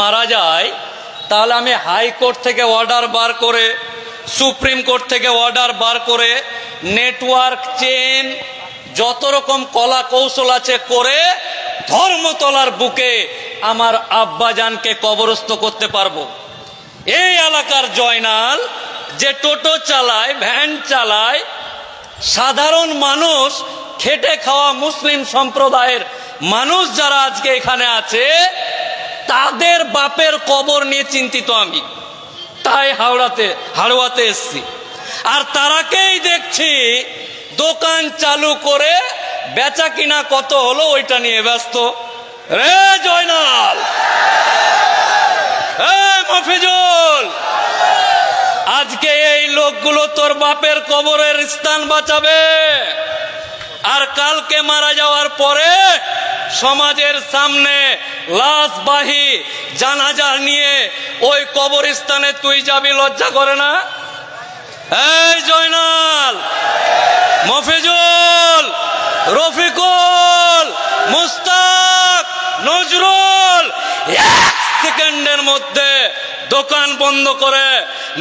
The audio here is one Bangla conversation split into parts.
মারা যায়, তাহলে আমি হাইকোর্ট থেকে অর্ডার বার করে, সুপ্রিম কোর্ট থেকে অর্ডার বার করে, নেটওয়ার্ক চেন যত রকম কলা কৌশল আছে করে ধর্মতলার বুকে আমার আব্বাজানকে কবরস্থ করতে পারবো। এই এলাকার জয়নাল যে টোটো চালায়, ভ্যান চালায়, সাধারণ মানুষ, খেটে খাওয়া মুসলিম সম্প্রদায়ের মানুষ যারা আজকে এখানে আছে, তাদের বাপের কবর নিয়ে চিন্তিত আমি। তাই হাড়ুয়াতে এসছি। আর তারাকেই দেখছি দোকান চালু করে বেচা কিনা কত হলো ওইটা নিয়ে ব্যস্ত। রে জয়নাল, মফিজুল, আজকে এই লোকগুলো তোর বাপের কবরের স্থান বাঁচাবে, আর কালকে মারা যাওয়ার পরে সমাজের সামনে লাশবাহী জানাজা নিয়ে ওই কবরস্থানে তুই যাবি, লজ্জা করে না? এই জয়নাল, মফিজুল, রফিকুল, মুস্তাক, নজরুল এক সেকেন্ডের মধ্যে দোকান বন্ধ করে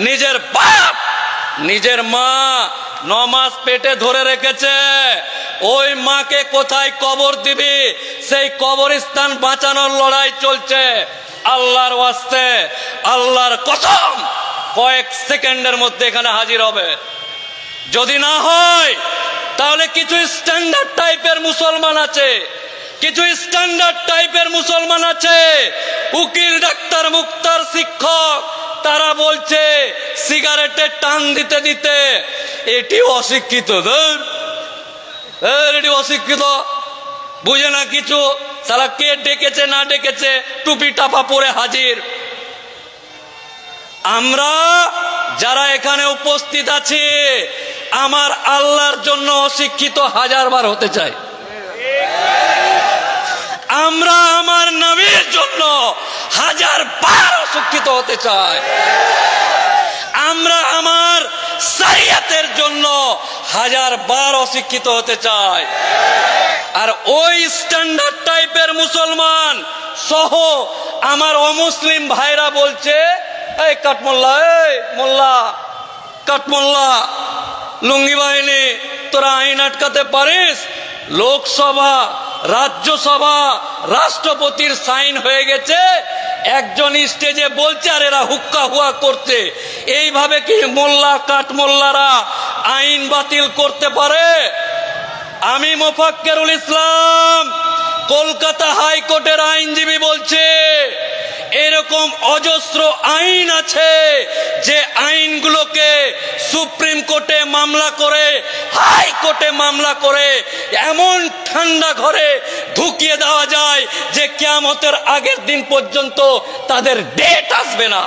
নিজের বাপ, নিজের মা 9 মাস পেটে ধরে রেখেছে, ওই মাকে কোথায় কবর দিবি সেই কবরস্থান বাঁচানোর লড়াই চলছে। আল্লাহর ওয়াস্তে, আল্লাহর কসম, কয়েক সেকেন্ডের মধ্যে এখানে হাজির হবে। যদি না হয় তাহলে কিছু স্ট্যান্ডার্ড টাইপের মুসলমান আছে, কিছু স্ট্যান্ডার্ড টাইপের মুসলমান আছে, উকিল, ডাক্তার, মুক্তার, শিক্ষক, তারা বলছে সিগারেটে টান দিতে দিতে এটি অশিক্ষিত, এটি অশিক্ষিত, বুঝে না কিছু, সালা কে ডেকেছে না ডেকেছে টুপি টাপা পরে হাজির। আমরা যারা এখানে উপস্থিত আছি, আমার আল্লাহর জন্য অশিক্ষিত 1000 বার হতে চাই। আমরা আমার নবীর জন্য 1000 বার অশিক্ষিত হতে চাই। আমরা আমার শরিয়তের জন্য 1000 বার অশিক্ষিত হতে চাই। আর ওই স্ট্যান্ডার্ড টাইপের মুসলমান সহ আমার অমুসলিম ভাইরা বলছে, এই কাঠমোল্লা, এই মোল্লা, কাঠমোল্লা, লুঙ্গি বাহিনী, তোরা আইন আটকাতে পারিস? লোকসভা, রাজ্যসভা, রাষ্ট্রপতির সাইন হয়ে গেছে, একজন স্টেজে বলছে আর এরা হুক্কা হুয়া করছে। এইভাবে কি মোল্লা, কাঠমোল্লারা আইন বাতিল করতে পারে? আমি মোফাক্কেরুল ইসলাম, কলকাতা হাইকোর্টের আইনজীবী, বলছে এরকম অজস্র আইন আছে যে আইনগুলোকে সুপ্রিম কোর্টে মামলা করে, হাইকোর্টে মামলা করে এমন ঠান্ডা ঘরে ঢুকিয়ে দেওয়া যায় যে কিয়ামতের আগের দিন পর্যন্ত তাদের ডেট আসবে না।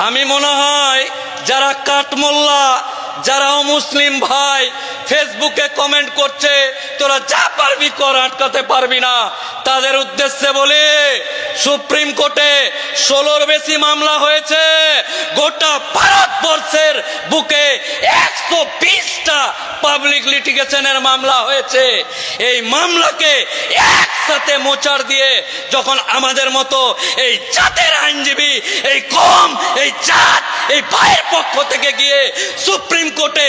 আমি মনে হয় যারা কাঠমোল্লা, যারা মুসলিম ভাই ফেসবুকে কমেন্ট করছে তোরা যা পারবি কর, আটকাতে পারবি না, তাদের উদ্দেশ্যে বলে সুপ্রিম কোর্টে 16র বেশি মামলা হয়েছে, গোটা ভারতবর্ষের বুকে 120টা পাবলিক লিটিগেশনের মামলা হয়েছে। এই মামলাকে একসাথে মোচাড় দিয়ে যখন আমাদের মতো এই জাতের আইনজীবী, এই কম, এই জাত, এই ভাইয়ের পক্ষ থেকে গিয়ে সুপ্রিম কোর্টে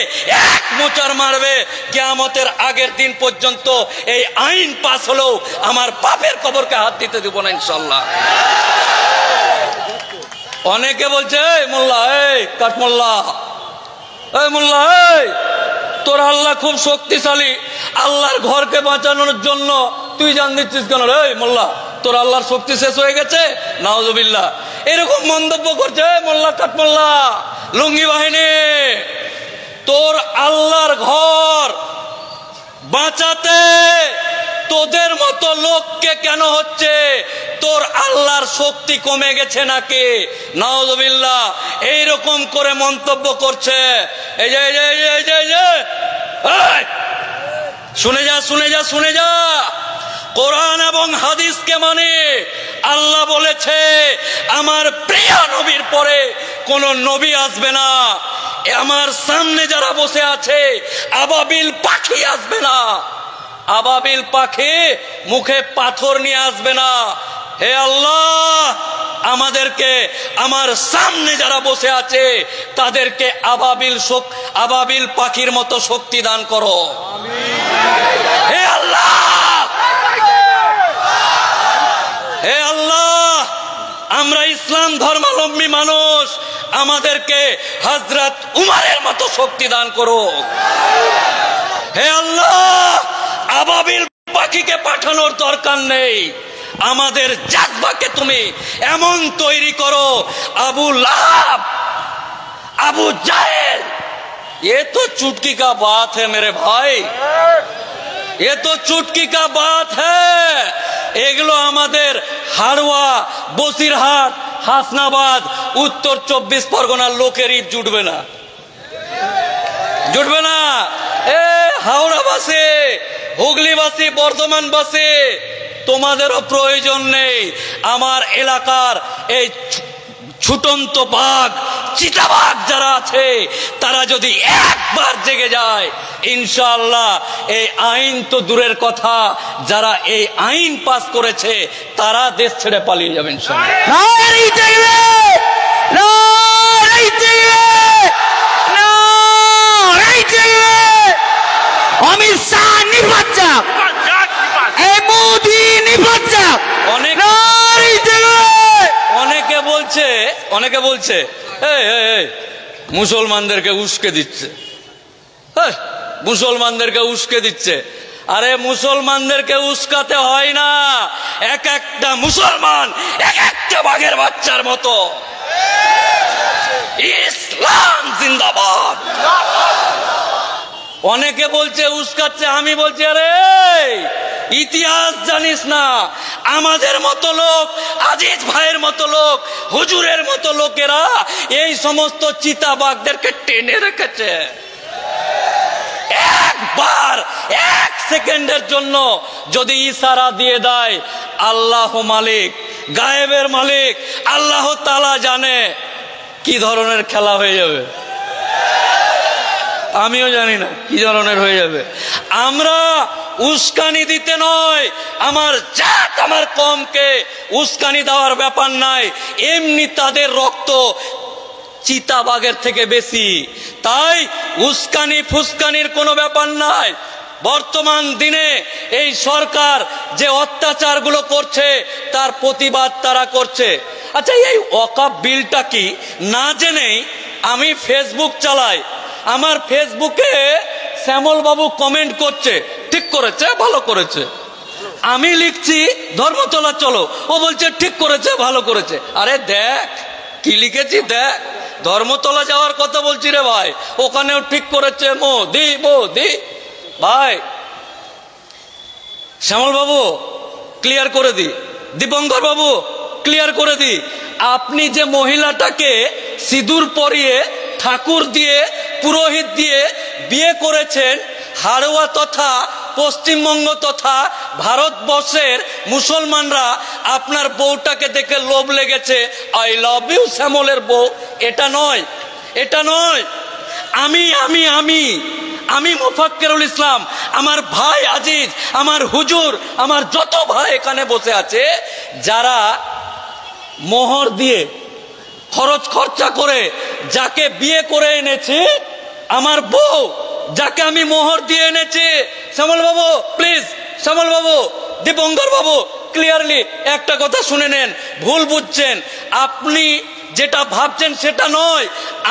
এক মোচাড় মারবে, কিয়ামতের আগের দিন পর্যন্ত এই আইন পাস হলেও আমার বাপের কবরকে হাত দিতে দেব না ইনশাল্লাহ। অনেকে বলছে, এই মোল্লা, এই কাঠমোল্লা, এই মোল্লা, এই তোর আল্লাহ খুব শক্তিশালী, আল্লাহর ঘরকে বাঁচানোর জন্য তুই জান দিচ্ছিস কেন? এই মোল্লা, তোর আল্লাহর শক্তি শেষ হয়ে গেছে? নাউজুবিল্লাহ, এরকম মন্তব্য করছে মোল্লা, কাঠমোল্লা, লুঙ্গি বাহিনী। তোর আল্লাহর ঘর বাঁচাতে তোদের মতো লোককে কেন হচ্ছে? তোর আল্লাহর শক্তি কমে গেছে নাকি? নাউজুবিল্লাহ, এইরকম করে মন্তব্য করছে। এই যে শুনে যা, শুনে যা, শুনে যা, কোরআন এবং হাদিসকে মানে। আল্লাহ বলেছে আমার প্রিয় নবীর পরে কোন নবী আসবে না, আমার সামনে যারা বসে আছে আবাবিল পাখি আসবে না। আবাবিল পাখি মুখে পাথর নিয়ে আসবে না। হে আল্লাহ, আমাদেরকে আমার সামনে যারা বসে আছে তাদেরকে আবাবিল পাখির মতো শক্তি দান করো। হে আল্লাহ, হে আল্লাহ, আমরা ইসলাম ধর্মাবলম্বী মানুষ, আমাদেরকে হযরত উমরের মতো শক্তি দান করো। হে আল্লাহ, আবাবিল পাখিকে পাঠানোর দরকার নেই, আমাদের জাজবাকে তুমি এমন তৈরি করো। আবু লাহাব, আবু জাহেল, ये तो चुटकी का बात है मेरे भाई, ये तो चुटकी का बात है। এগুলো আমাদের হাড়োয়া, বসিরহাট, হাসনাবাদ, উত্তর 24 পরগনার লোকেরই জুটবে না, জুটবে না। এ হাওড়াবাসী, হুগলিবাসী, বর্ধমানবাসী, তোমাদেরও প্রয়োজন নেই। আমার এলাকার এই ছুটন্ত বাঘ, চিতাবাঘ যারা আছে, তারা যদি একবার জেগে যায়, ইনশাআল্লাহ এই আইন তো দূরের কথা, যারা এই আইন পাস করেছে তারা দেশ ছেড়ে পালিয়ে যাবেন। অমিত শাহ নিপাত যাক, মোদি নিপাত যাক। অনেকে বলছে মুসলমানদেরকে উস্কে দিচ্ছে, মুসলমানদেরকে উস্কে দিচ্ছে। আরে মুসলমানদেরকে উস্কাতে হয় না, এক একটা মুসলমান এক একটা বাঘের বাচ্চার মতো। ইসলাম জিন্দাবাদ। অনেকে বলছে উস্কাচ্ছে, আমি বলছি আরে ইতিহাস জানিস না? আমাদের মতো লোক, আজিজ ভাইয়ের মতো লোক, হুজুরের মতো লোকেরা এই সমস্ত চিতাবাঘদেরকে টেনে রেখেছে। একবার, এক সেকেন্ডের জন্য যদি ইশারা দিয়ে দেয়, আল্লাহ মালিক, গায়েবের মালিক আল্লাহ তাআলা জানে কি ধরনের খেলা হয়ে যাবে। আমিও জানি না কি ধরনের হয়ে যাবে। আমরা উস্কানি দিতে নয়, আমার জাত আমার কমকে উস্কানি দেওয়ার ব্যাপার নাই। এমনি তাদের রক্ত চিতাবাঘের থেকে বেশি, তাই উস্কানি ফুস্কানির কোনো ব্যাপার নাই। বর্তমান দিনে এই সরকার যে অত্যাচারগুলো করছে তার প্রতিবাদ তারা করছে। আচ্ছা, এই ওয়াকফ বিলটা কি না জেনেই আমি ফেসবুক চালাই, আমার ফেসবুকে শ্যামল বাবু কমেন্ট করছে, ঠিক করেছে, ভালো করেছে। আমি লিখছি ধর্মতলা চলো, ও বলছে ঠিক করেছে, ভালো করেছে। আরে দেখ কি লিখেছি, দেখ, ধর্মতলা যাওয়ার কথা বলছি রে ভাই, ওখানেও ঠিক করেছে মোদি মোদি। ভাই শ্যামল বাবু ক্লিয়ার করে দি, দীপঙ্কর বাবু ক্লিয়ার করে দি, আপনি যে মহিলাটাকে সিঁদুর পরিয়ে, ঠাকুর দিয়ে, পুরোহিত দিয়ে বিয়ে করেছেন, হাড়োয়া তথা পশ্চিমবঙ্গ তথা ভারতবর্ষের মুসলমানরা আপনার বউটাকে দেখে লোভ লেগেছে, আই লাভ ইউ শ্যামলের বউ, এটা নয়, এটা নয়। আমি আমি আমি আমি মোফাক্কেরুল ইসলাম, আমার ভাই আজিজ, আমার হুজুর, আমার যত ভাই এখানে বসে আছে, যারা মোহর দিয়ে খরচ খরচা করে যাকে বিয়ে করে এনেছি, আমার বউ যাকে আমি মোহর দিয়ে এনেছি, শ্যামল বাবু please, Shyamal Babu, Dipankar Babu clearly একটা কথা শুনে নেন, ভুল বুঝছেন। আপনি যেটা ভাবছেন সেটা নয়।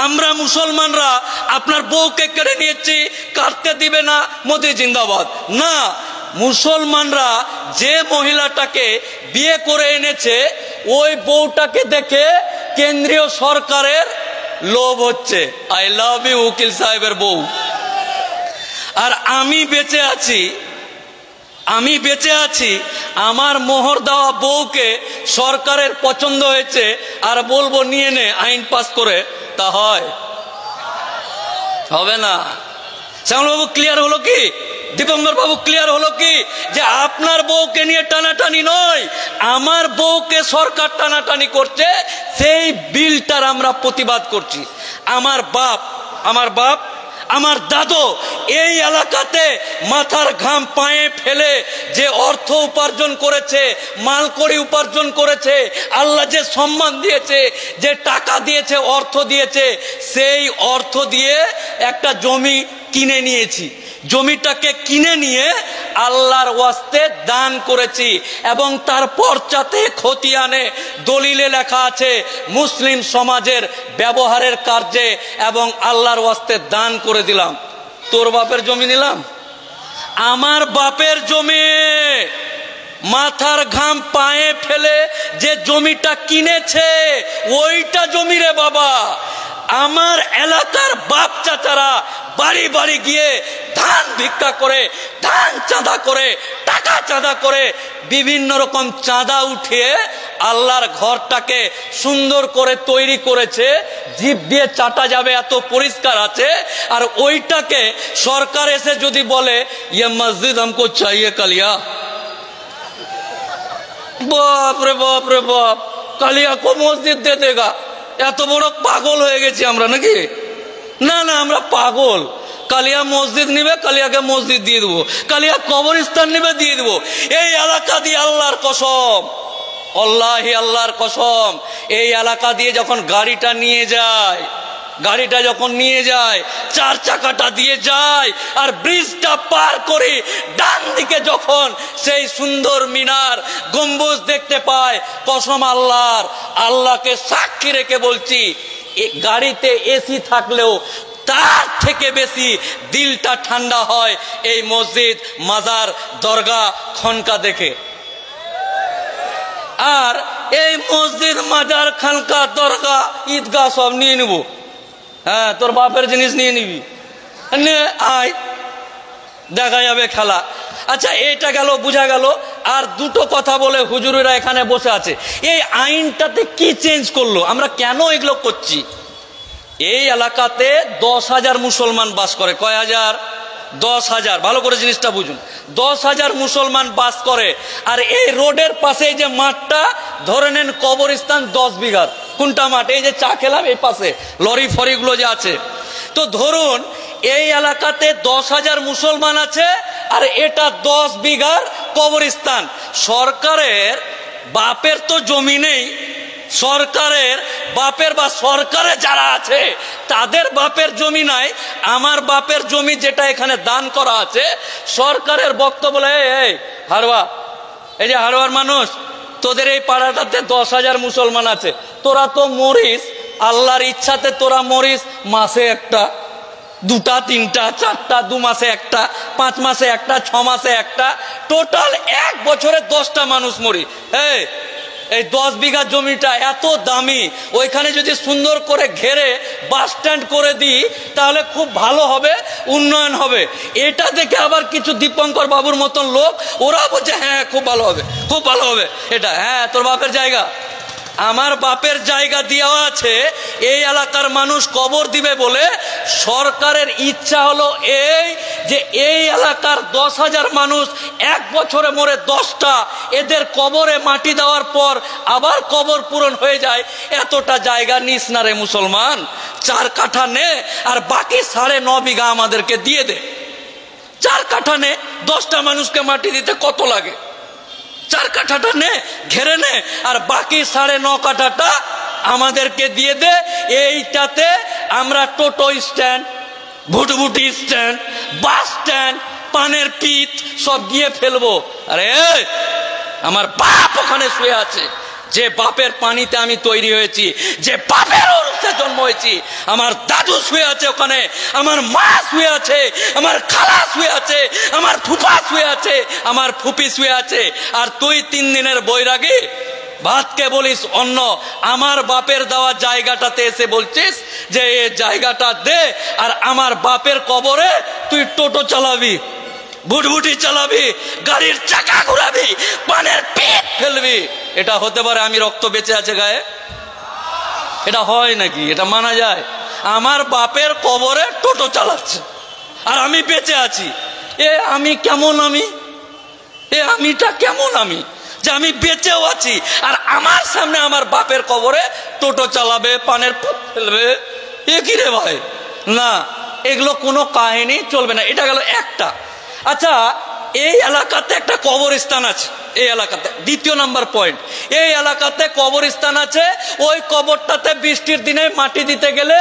আমরা মুসলমানরা আপনার বউকে কেড়ে নিয়েছি, কাটতে দিবে না, মোদি জিন্দাবাদ না। মুসলমানরা যে মহিলাটাকে বিয়ে করে এনেছে, ওই বউটাকে দেখে কেন্দ্রীয় সরকারের লোভ হচ্ছে, আই লাভ ইউ উকিল সাহেবের বউ। আর আমি বেঁচে আছি, আমি বেঁচে আছি, আমার মোহর দেওয়া বউকে সরকারের পছন্দ হয়েছে, আর বলবো নিয়ে নে আইন পাস করে, তা হয়? হবে না। শ্যামল বাবু ক্লিয়ার হলো কি? দীপঙ্কর বাবু ক্লিয়ার হলো কি? যে আপনার বউকে নিয়ে টানাটানি নয়, আমার বউকে সরকার টানাটানি করছে, সেই বিলটার আমরা প্রতিবাদ করছি। আমার বাপ, আমার দাদু এই এলাকাতে মাথার ঘাম পায়ে ফেলে যে অর্থ উপার্জন করেছে, মালকড়ি উপার্জন করেছে, আল্লাহ যে সম্মান দিয়েছে, যে টাকা দিয়েছে, অর্থ দিয়েছে, সেই অর্থ দিয়ে একটা জমি কিনে নিয়েছি। জমিটাকে কিনে নিয়ে আল্লাহর ওয়াস্তে দান করেছি এবং তার পর্চাতে খতিয়ানে দলিলে লেখা আছে মুসলিম সমাজের ব্যবহারের কার্যে এবং আল্লাহর ওয়াস্তে দান করে দিলাম। তোর বাপের জমি নিলাম, আমার বাপের জমি, মাথার ঘাম পায়ে ফেলে যে জমিটা কিনেছে ওইটা জমি রে বাবা। আমার এলাকার বাপ চাচারা বাড়ি বাড়ি গিয়ে ধান ভিক্ষা করে, ধান চাঁদা করে, টাকা চাঁদা করে, বিভিন্ন রকম চাঁদা উঠিয়ে আল্লাহর ঘরটাকে সুন্দর করে তৈরি করেছে, জিভ দিয়ে চাটা যাবে এত পরিষ্কার আছে। আর ওইটাকে সরকার এসে যদি বলে ইয়ে মসজিদ हमको चाहिए কালিয়া, বাপ রে বাপ রে বাপ, কালিয়া কো মসজিদ দে দেগা। এত বড় পাগল হয়ে গেছি আমরা নাকি? না না, আমরা পাগল। কালিয়া মসজিদ নিবে, কালিয়াকে মসজিদ দিয়ে দেবো, কালিয়া কবরস্থান নিবে, দিয়ে দেবো। এই এলাকা দিয়ে আল্লাহর কসম, আল্লাহি আল্লাহর কসম, এই এলাকা দিয়ে যখন গাড়িটা নিয়ে যায়, গাড়িটা যখন নিয়ে যায়, চার চাকাটা দিয়ে যায় আর ব্রিজটা পার করে ডান দিকে যখন সেই সুন্দর মিনার গম্বুজ দেখতে পায়, কসম আল্লাহর, আল্লাহকে সাক্ষী রেখে বলছি, গাড়িতে এসি থাকলেও তার থেকে বেশি দিলটা ঠান্ডা হয় এই মসজিদ, মাজার, দরগা, খনকা দেখে। আর এই মসজিদ, মাজার, খানকা, দরগা, ঈদগাহ সব নিয়ে নিব। হ্যাঁ, তোর বাপের জিনিস নিয়ে নিবি, আয় দেখা যাবে খেলা। আচ্ছা, এটা গেল, বুঝা গেল। আর দুটো কথা বলে হুজুরেরা এখানে বসে আছে। এই আইনটাতে কি চেঞ্জ করলো, আমরা কেন এগুলো করছি? এই এলাকাতে 10,000 মুসলমান বাস করে। কয় হাজার? 10,000। ভালো করে জিনিসটা বুঝুন, 10,000 মুসলমান বাস করে। আর এই রোডের পাশে যে মাঠটা ধরে নেন কবরস্থান 10 বিঘার। কোনটা মাঠ? এই যে চা খেলাম এই পাশে লরি ফরিগুলো যে আছে। তো ধরুন এই এলাকাতে 10,000 মুসলমান আছে আর এটা 10 বিঘার কবরস্থান। সরকারের বাপের তো জমি নেই, সরকারের বাপের বা সরকারে যারা আছে তাদের বাপের জমি নাই। আমার বাপের জমি যেটা এখানে দান করা আছে, সরকারের বক্তব্য বলে, এই হারওয়া, এই যে হারওয়ার মানুষ, তোদের এই পাড়াটাতে 10,000 মুসলমান আছে, তোরা তো মরিস, আল্লাহর ইচ্ছাতে তোরা মরিস মাসে একটা, দুটা, তিনটা, চারটা, 2 মাসে একটা, 5 মাসে একটা, 6 মাসে একটা, টোটাল 1 বছরে 10টা মানুষ মরি। এই 10 বিঘা জমিটা এত দামি, ওইখানে যদি সুন্দর করে ঘেরে বাস স্ট্যান্ড করে দিই তাহলে খুব ভালো হবে, উন্নয়ন হবে। এটা দেখে আবার কিছু দীপঙ্কর বাবুর মতন লোক, ওরা বলছে হ্যাঁ খুব ভালো হবে, খুব ভালো হবে এটা। হ্যাঁ, তোর বাপের জায়গা, আমার বাপের জায়গা দেওয়া আছে, এই এলাকার মানুষ কবর দিবে বলে সরকারের ইচ্ছা হলো এই যে এই এলাকার 10,000 মানুষ 1 বছরে মরে 10টা, এদের কবরে মাটি দেওয়ার পর আবার কবর পূরণ হয়ে যায়। এতটা জায়গা নিস না রে মুসলমান, 4 কাঠা নে আর বাকি 9.5 বিঘা আমাদেরকে দিয়ে দে। 4 কাঠা নে, 10টা মানুষকে মাটি দিতে কত লাগে? 4 কাঠাটা নে, ঘেরে নে, আর বাকি 9.5 কাঠাটা আমাদেরকে দিয়ে দে। এইটাতে আমরা টোটো স্ট্যান্ড, ভুটভুটি স্ট্যান্ড, বাস স্ট্যান্ড, পানের পিঠ সব গিয়ে ফেলবো। আরে আমার বাপ ওখানে শুয়ে আছে, যে বাপের পানিতে আমি তৈরি হয়েছি, যে বাপের ওরসে জন্ম হয়েছি। আমার দাদু শুয়ে আছে ওখানে, আমার মা শুয়ে আছে, আমার খালা শুয়ে আছে, আমার ফুফা শুয়ে আছে, আমার ফুপি শুয়ে আছে। আর তুই 3 দিনের বৈরাগী ভাতকে বলিস অন্য, আমার বাপের দেওয়া জায়গাটাতে এসে বলছিস যে এই জায়গাটা দে, আর আমার বাপের কবরে তুই টোটো চালাবি, ভুটভুটি চালাবি, গাড়ির চাকা ঘুরাবি, পানের পেট ফেলবি। এটা হতে পারে আমি রক্ত বেঁচে আছে গায়ে? এটা হয় নাকি? এটা মানা যায়? আমার বাপের কবরে টোটো চালাচ্ছে আর আমি বেঁচে আছি। আমি কেমন? আমিটা কেমন? আমি যে আমি বেঁচেও আছি আর আমার সামনে আমার বাপের কবরে টোটো চালাবে, পানের পেট ফেলবে। এ কি রে ভাই? না, এগুলো কোনো কাহিনী চলবে না। এটা গেল একটা। আচ্ছা, এই এলাকাতে একটা কবরস্থান আছে, এই এলাকাতে দ্বিতীয় নাম্বার পয়েন্ট, এই এলাকাতে কবরস্থান আছে। ওই কবরটাতে বৃষ্টির দিনে মাটি দিতে গেলে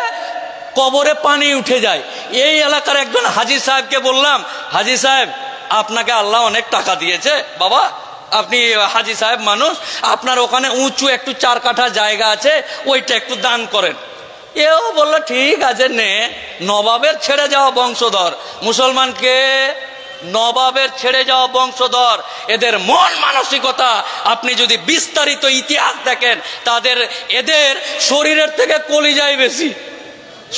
কবরে পানি উঠে যায়। এই এলাকার একজন হাজী সাহেবকে বললাম, হাজী সাহেব আপনাকে আল্লাহ অনেক টাকা দিয়েছে বাবা, আপনি হাজী সাহেব মানুষ, আপনার ওখানে উঁচু একটু 4 কাঠা জায়গা আছে, ওইটা একটু দান করেন। এও বললো ঠিক আছে নে। নবাবের ছেড়ে যাওয়া বংশধর, মুসলমানকে নবাবের ছেড়ে যাওয়া বংশধর, এদের মন মানসিকতা আপনি যদি বিস্তারিত ইতিহাস দেখেন, এদের শরীরের থেকে কলিজাই বেশি,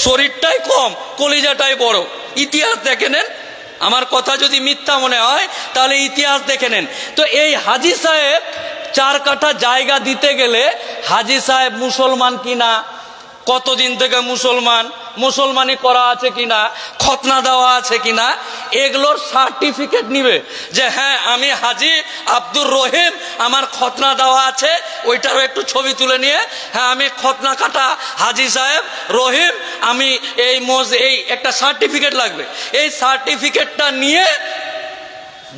শরীরটাই কম কলিজাটাই বড়। ইতিহাস দেখে নেন, আমার কথা যদি মিথ্যা মনে হয় তাহলে ইতিহাস দেখে নেন। তো এই হাজী সাহেব 4 কাঠা জায়গা দিতে গেলে হাজী সাহেব মুসলমান কিনা, কতদিন থেকে মুসলমানি করা আছে কিনা, খতনা দেওয়া আছে কিনা, এগুলোর সার্টিফিকেট নিবে যে হ্যাঁ আমি হাজী আব্দুর রহিম, আমার খতনা দেওয়া আছে, ওইটারও একটু ছবি তুলে নিয়ে হ্যাঁ আমি খতনা কাটা হাজী সাহেব রহিম, আমি এই একটা সার্টিফিকেট লাগবে। এই সার্টিফিকেটটা নিয়ে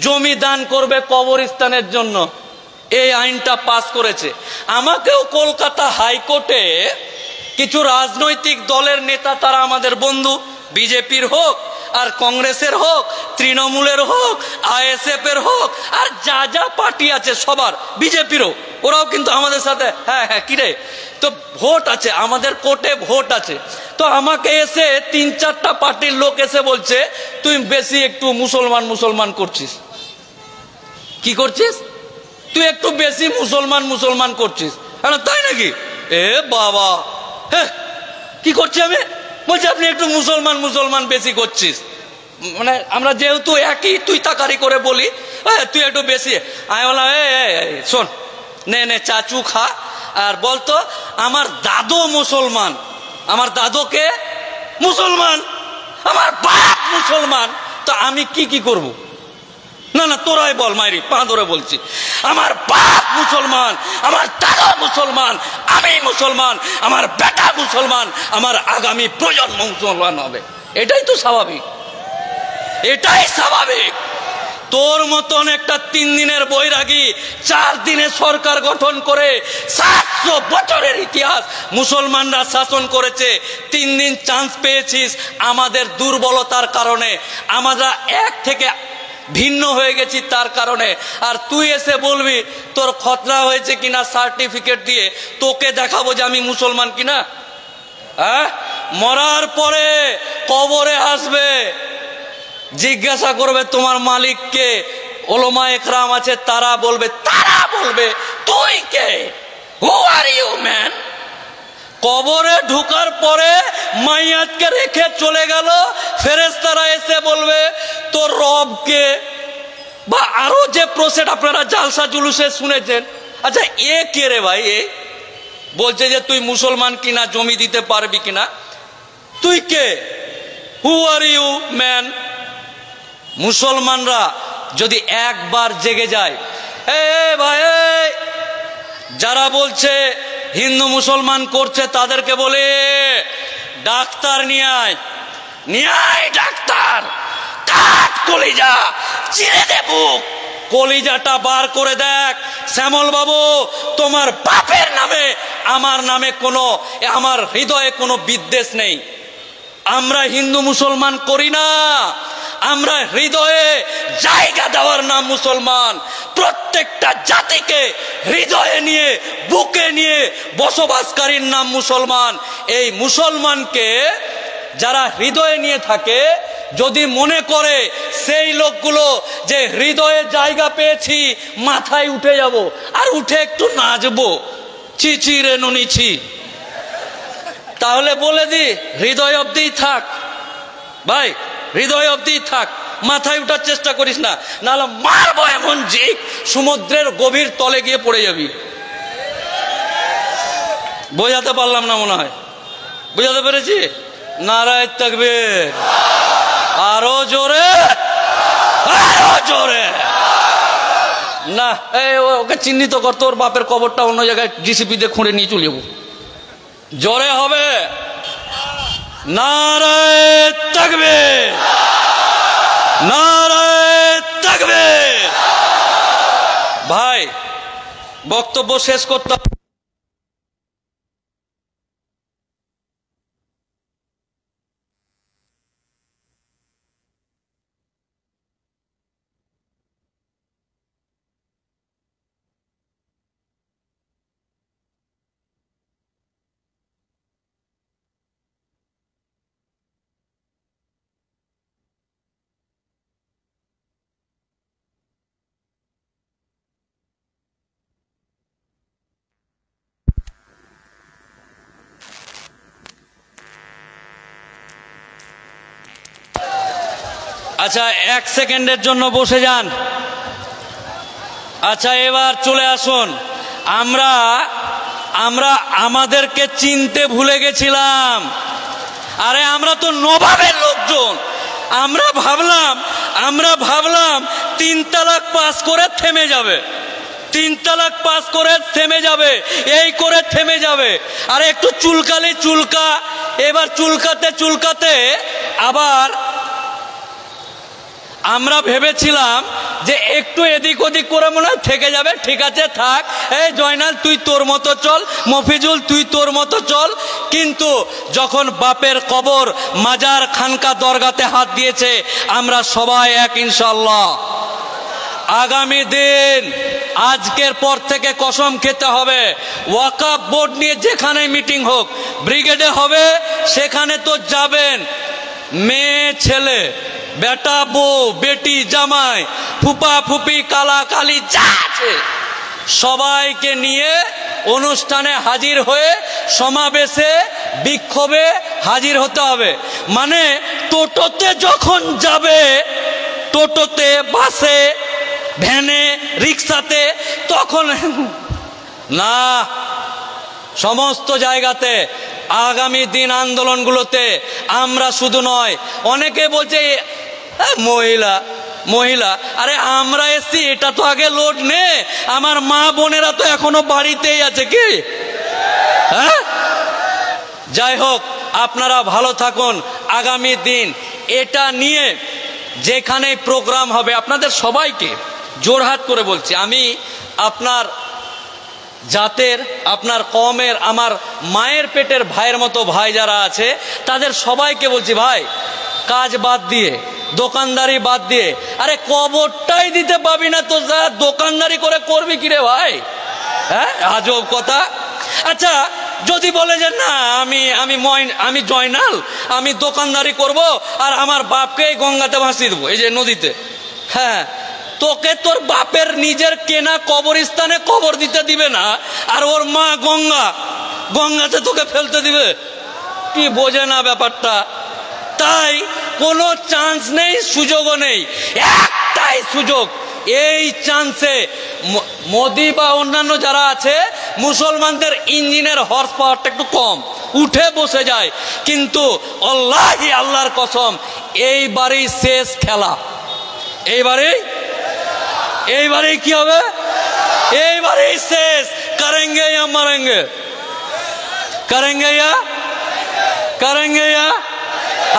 জমি দান করবে কবরস্থানের জন্য। এই আইনটা পাস করেছে। আমাকেও কলকাতা হাইকোর্টে কিছু রাজনৈতিক দলের নেতা, তারা আমাদের বন্ধু, বিজেপির হোক আর কংগ্রেসের হোক, তৃণমূলের হোক, আইএসএফ এর হোক, আর যা যা পার্টি আছে সবার, বিজেপিরও, ওরাও কিন্তু আমাদের সাথে হ্যাঁ কিরে, তো ভোট আছে আমাদের কোর্টে, ভোট আছে। তো আমাকে এসে 3-4টা পার্টির লোক এসে বলছে তুই বেশি একটু মুসলমান করছিস। কি করছিস তুই? একটু বেশি মুসলমান করছিস। তাই নাকি? এ বাবা, হ্যাঁ কি করছি আমি? বলছি আপনি একটু মুসলমান বেশি করছিস। মানে আমরা যেহেতু একই তুই তাকারি করে বলি, তুই একটু বেশি। আমি বললাম শোন, নে চাচু খা, আর বলতো আমার দাদু মুসলমান, আমার দাদুকে মুসলমান, আমার বাপ মুসলমান, তো আমি কি করব? না তোরাই বল মাইরি, পা ধরে বলছি, আমার বাপ মুসলমান, আমার দাদা মুসলমান, আমি মুসলমান, আমার বেটা মুসলমান, আমার আগামী প্রজন্ম মুসলমান হবে। এটাই তো স্বাভাবিক, এটাই স্বাভাবিক। তোর মতন একটা 3 দিনের বৈরাগী 4 দিনে সরকার গঠন করে 700 বছরের ইতিহাস মুসলমানরা শাসন করেছে। 3 দিন চান্স পেয়েছিস আমাদের দুর্বলতার কারণে, আমরা এক থেকে ভিন্ন হয়ে গেছি তার কারণে। আর তুই এসে বলবি তোর খতনা হয়েছে কিনা সার্টিফিকেট দিয়ে, তোকে দেখাবো যে আমি মুসলমান কিনা। হ্যাঁ, মরার পরে কবরে আসবে, জিজ্ঞাসা করবে তোমার মালিককে, ওলামা একরাম আছে তারা বলবে তুই কে, হু আর ইউ ম্যান। কবরে ঢুকার পরে মাইয়াতকে রেখে চলে গেল, ফেরেশতারা এসে বলবে তোর রবকে, বা আরো যে প্রসেস আপনারা জালসা জুলুসে শুনেছেন। আচ্ছা এ কে রে ভাই? এ বলছে যে তুই মুসলমান কিনা, জমি দিতে পারবি কিনা, তুই কে, হু আর ইউ ম্যান। মুসলমানরা যদি একবার জেগে যায়, ভাই যারা বলছে হিন্দু মুসলমান করছে তাদেরকে বলে ডাক্তার নিয়ে আয় ডাক্তার, কাট কলিজা, চিরে দে বুক, কলিজাটা বার করে দেখ। শ্যামল বাবু, তোমার বাপের নামে আমার নামে আমার হৃদয়ে কোনো বিদ্বেষ নেই। আমরা হিন্দু মুসলমান করি না, আমরা হৃদয়ে জায়গা দেওয়ার নাম মুসলমান। প্রত্যেকটা জাতিকে হৃদয়ে নিয়ে, বুকে নিয়ে বসবাসকারীর নাম মুসলমান। এই মুসলমানকে যারা হৃদয়ে নিয়ে থাকে, যদি মনে করে সেই লোকগুলো যে হৃদয়ে জায়গা পেয়েছি মাথায় উঠে যাব আর উঠে একটু নাচবো, চিচি রে ননিছি, তাহলে বলে দি হৃদয় অব্দি থাক ভাই, হৃদয় অব্দি থাক, মাথায় উঠার চেষ্টা করিস না, নাহলে মারবো এমন জিক সমুদ্রের গভীর তলে গিয়ে পড়ে যাবি। বোঝাতে পারলাম না মনে হয়? বোঝাতে পেরেছি? নারায়ে তাকবীর, আরো জোরে, আরো জোরে। না ওকে চিহ্নিত করতো, ওর বাপের কবরটা অন্য জায়গায় জিসিপি দিয়ে খুঁড়ে নিয়ে চলে যাবো। জোরে হবে। নারায়ে তাকবীর, নারায়ে তাকবীর। ভাই বক্তব্য শেষ করতে আচ্ছা 1 সেকেন্ডের জন্য বসে যান। আচ্ছা এবার চলে আসুন। আমরা আমাদেরকে চিনতে ভুলে গেছিলাম। আরে আমরা তো নবাবের লোকজন। আমরা ভাবলাম 3 তালাক পাস করে থেমে যাবে, 3 তালাক পাস করে থেমে যাবে, এই করে থেমে যাবে। আরে একটু চুলকালি চুলকা, এবার চুলকাতে আবার আমরা ভেবেছিলাম যে একটু এদিক ওদিক করে মনে হয় থেকে যাবে। ঠিক আছে থাক, এই জয়নাল তুই তোর মতো চল, মফিজুল তুই তোর মতো চল। কিন্তু যখন বাপের কবর, মাজার, খানকা, দরগাতে হাত দিয়েছে, আমরা সবাই এক ইনশাআল্লাহ। আগামী দিন আজকের পর থেকে কসম খেতে হবে, ওয়াকফ বোর্ড নিয়ে যেখানে মিটিং হোক, ব্রিগেডে হবে, সেখানে তো যাবেন। মেয়ে ছেলে, বেটা বউ, বেটি জামাই, ফুপা ফুপি, কালা কালি যা আছে সবাইকে নিয়ে অনুষ্ঠানে হাজির হয়ে সমাবেশে, বিক্ষোভে হাজির হতে হবে। মানে টোটোতে যখন যাবে, টোটোতে, বাসে, ভ্যানে, রিক্সাতে, তখন না, সমস্ত জায়গাতে আগামী দিন আন্দোলনগুলোতে আমরা শুধু নয়, অনেকে বলছে মহিলা, আরে আমরা এসছি, এটা তো আগে লোড নে। আমার মা বোনেরা তো এখনো বাড়িতেই আছে কি? হ্যাঁ, যাই হোক, আপনারা ভালো থাকুন। আগামী দিন এটা নিয়ে যেখানে প্রোগ্রাম হবে, আপনাদের সবাইকে জোরহাট করে বলছি, আমি আপনার জাতের, আপনার কওমের, আমার মায়ের পেটের ভাইয়ের মতো ভাই যারা আছে, তাদের সবাইকে বলছি, ভাই কাজ বাদ দিয়ে, দোকানদারি বাদ দিয়ে, আরে কবরটাই দিতে পাবি না তো যা দোকানদারি করে করবি কিরে ভাই? হ্যাঁ, আজব কথা। আচ্ছা যদি বলে যে না আমি জয়নাল, আমি দোকানদারি করব আর আমার বাপকে গঙ্গাতে ভাসিয়ে দেবো, এই যে নদীতে, হ্যাঁ, তোকে তোর বাপের নিজের কেনা কবরস্থানে কবর দিতে দিবে না, আর ওর মা গঙ্গাতে তোকে ফেলতে দিবে? কি বোঝে না ব্যাপারটা। তাই কোনো চান্স নেই, সুযোগও নেই, একটাই সুযোগ। এই চান্সে মোদি বা অন্যান্য যারা আছে, মুসলমানদের ইঞ্জিনের হর্স পাওয়ারটা একটু কম, উঠে বসে যায়। কিন্তু আল্লাহর কসম, এইবারই শেষ খেলা। এইবারেই কি হবে? এইবারেই শেষ। করেঙ্গে ইয়া মারেঙ্গে, করেঙ্গে ইয়া,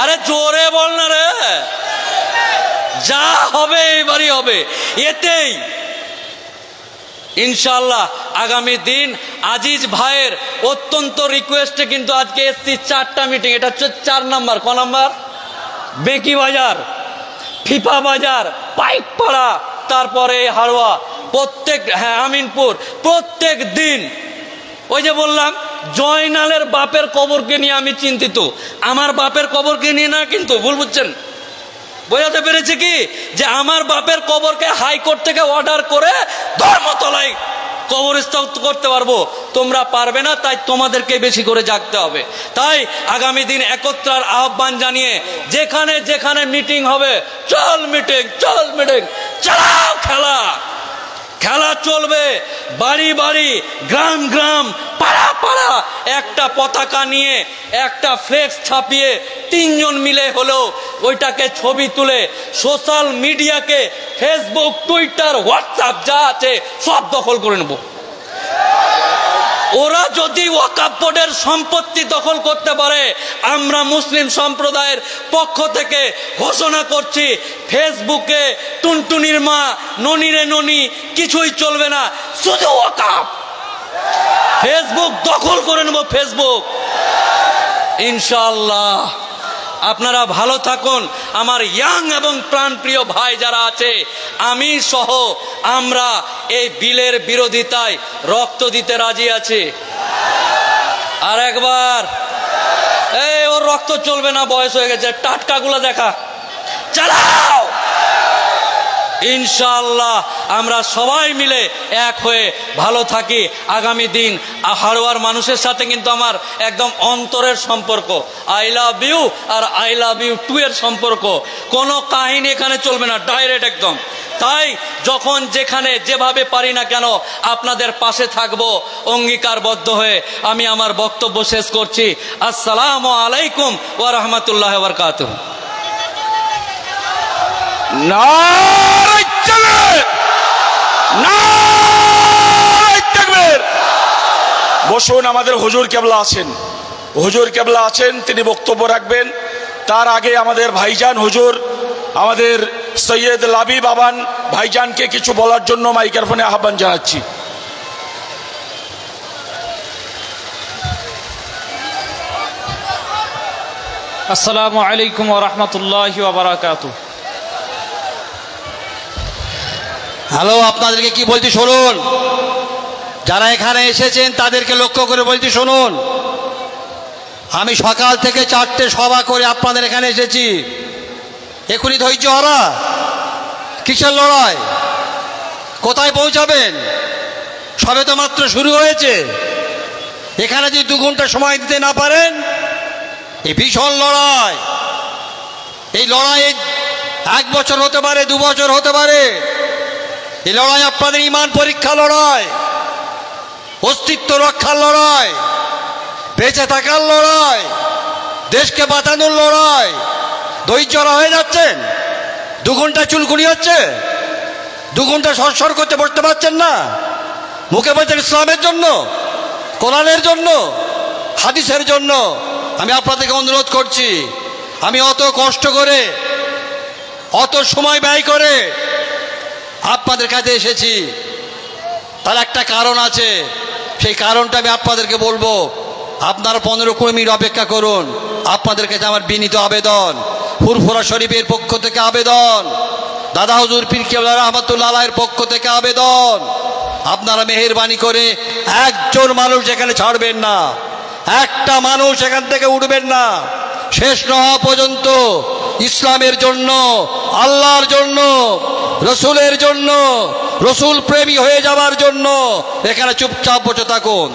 আরে জোরে বল না রে। যা হবে এইবারই হবে, এতেই ইনশাআল্লাহ আগামী দিন আজিজ ভাইয়ের অত্যন্ত রিকোয়েস্টে কিন্তু আজকে এসছি 4টা মিটিং। এটা হচ্ছে 4 নাম্বার। ক নাম্বার? বেকি বাজার, ফিফা বাজার, পাইকপাড়া, তারপরে হারোয়া, প্রত্যেক, হ্যাঁ আমিনপুর, প্রত্যেক দিন। ওই যে বললাম, জয়নালের বাপের কবরকে নিয়ে আমি চিন্তিত, আমার বাপের কবরকে নিয়ে না, কিন্তু ভুল বুঝছেন। বোঝাতে পেরেছে কি, যে আমার বাপের কবরকে হাইকোর্ট থেকে অর্ডার করে ধর্মতলায় কবরস্থ করতে পারবো, তোমরা পারবে না। তাই তোমাদেরকে বেশি করে জাগতে হবে। তাই আগামী দিন একত্রার আহ্বান জানিয়ে যেখানে যেখানে মিটিং হবে, চল মিটিং, চালাও খেলা। খেলা চলবে বাড়ি বাড়ি, গ্রাম গ্রাম, পাড়া পাড়া, একটা পতাকা নিয়ে, একটা ফ্লেক্স ছাপিয়ে 3 জন মিলে হলেও ওইটাকে ছবি তুলে সোশ্যাল মিডিয়াকে, ফেসবুক, টুইটার, হোয়াটসঅ্যাপ যা আছে সব দখল করে নেব। ওরা যদি ওয়াকফ বোর্ডের সম্পত্তি দখল করতে পারে, আমরা মুসলিম সম্প্রদায়ের পক্ষ থেকে ঘোষণা করছি, ফেসবুকে টুনটুনির মা, ননিরে ননি কিছুই চলবে না, শুধু ওয়াকফ। ফেসবুক দখল করে নেব, ফেসবুক ইনশাআল্লাহ। আপনারা ভালো থাকুন। আমার ইয়াং এবং প্রাণপ্রিয় ভাই যারা আছে, আমি সহ আমরা এই বিলের বিরোধিতায় রক্ত দিতে রাজি আছি। আর একবার ওর রক্ত চলবে না, বয়স হয়ে গেছে, টাটকাগুলো দেখা, চালাও। ইনশাআল্লাহ আমরা সবাই মিলে এক হয়ে ভালো থাকি। আগামী দিন হাড়োয়ার মানুষের সাথে কিন্তু আমার একদম অন্তরের সম্পর্ক, আই লাভ ইউ আর আই লাভ ইউ টু এর সম্পর্ক। কোনো কাহিনী এখানে চলবে না, ডাইরেক্ট একদম। তাই যখন যেখানে যেভাবে পারি না কেন আপনাদের পাশে থাকবো অঙ্গীকারবদ্ধ হয়ে। আমি আমার বক্তব্য শেষ করছি। আসসালামু আলাইকুম ওয়া রাহমাতুল্লাহি ওয়া বারাকাতুহু। বসুন, আমাদের হুজুর কেবলা আছেন, হুজুর কেবলা আছেন, তিনি বক্তব্য রাখবেন। তার আগে আমাদের ভাইজান হুজুর, আমাদের সৈয়দ লাবিব আবান ভাইজানকে কিছু বলার জন্য মাইক্রোফোনে আহ্বান জানাচ্ছি। আসসালামু আলাইকুম ওয়া রাহমাতুল্লাহি ওয়া বারাকাতুহু। হ্যালো, আপনাদেরকে কি বলছি শুনুন। যারা এখানে এসেছেন তাদেরকে লক্ষ্য করে বলছি শুনুন। আমি সকাল থেকে 4টে সভা করে আপনাদের এখানে এসেছি। এখনই ধৈর্য হারা, কিসের লড়াই? কোথায় পৌঁছাবেন? সবে তো মাত্র শুরু হয়েছে। এখানে যদি 2 ঘন্টা সময় দিতে না পারেন, এই ভীষণ লড়াই, এই লড়াই 1 বছর হতে পারে, 2 বছর হতে পারে। এই লড়াই আপনাদের ঈমান পরীক্ষা লড়াই, অস্তিত্ব রক্ষার লড়াই, বেঁচে থাকার লড়াই, দেশকে বাঁচানোর লড়াই। ধৈর্যরা হয়ে যাচ্ছেন? 2 ঘন্টা চুলকুনি হচ্ছে, 2 ঘন্টা সরসর করতে বসতে পারছেন না। মুখে বলছেন ইসলামের জন্য, কোরআনের জন্য, হাদিসের জন্য। আমি আপনাদেরকে অনুরোধ করছি, আমি অত কষ্ট করে, অত সময় ব্যয় করে আপনাদের কাছে এসেছি, তার একটা কারণ আছে। সেই কারণটা আমি আপনাদেরকে বলবো। আপনারা 15-20 মিনিট অপেক্ষা করুন। আপনাদের কাছে আমার বিনীত আবেদন, ফুরফুরা শরীফের পক্ষ থেকে আবেদন, দাদা হুজুর পীর কেবলা রাহমাতুল্লাহ আলাইহির পক্ষ থেকে আবেদন, আপনারা মেহেরবানি করে একজন মানুষ এখানে ছাড়বেন না, একটা মানুষ এখান থেকে উঠবেন না। শেষ না হওয়া পর্যন্ত ইসলামের জন্য, আল্লাহর জন্য, রসুলের জন্য, রসুল প্রেমী হয়ে যাওয়ার জন্য এখানে চুপচাপ বসে থাকুন।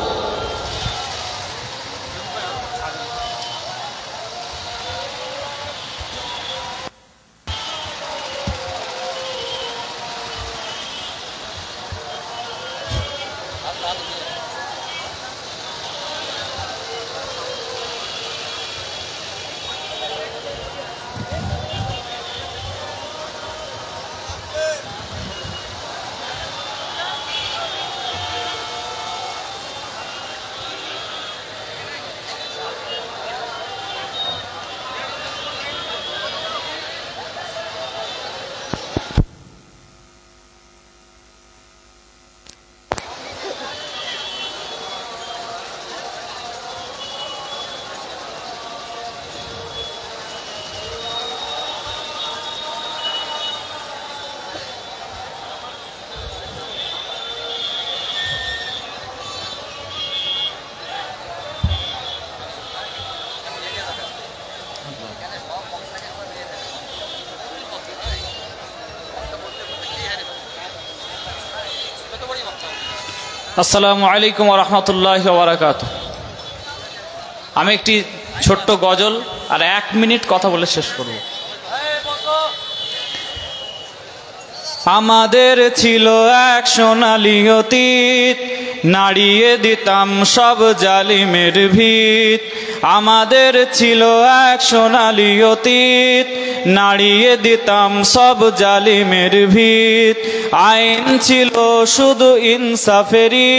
আসসালামু আলাইকুম ওয়া রাহমাতুল্লাহি ওয়া বারাকাতুহু। আমি একটি ছোট্ট গজল আর 1 মিনিট কথা বলে শেষ করব। আমাদের ছিল এক সোনালী অতীত, নাড়িয়ে দিতাম সব জালিমের ভিত। আমাদের ছিল এক সোনালী অতীত, নাড়িয়ে দিতাম সব জালিমের ভিত। আইন ছিল শুধু ইনসাফেরই,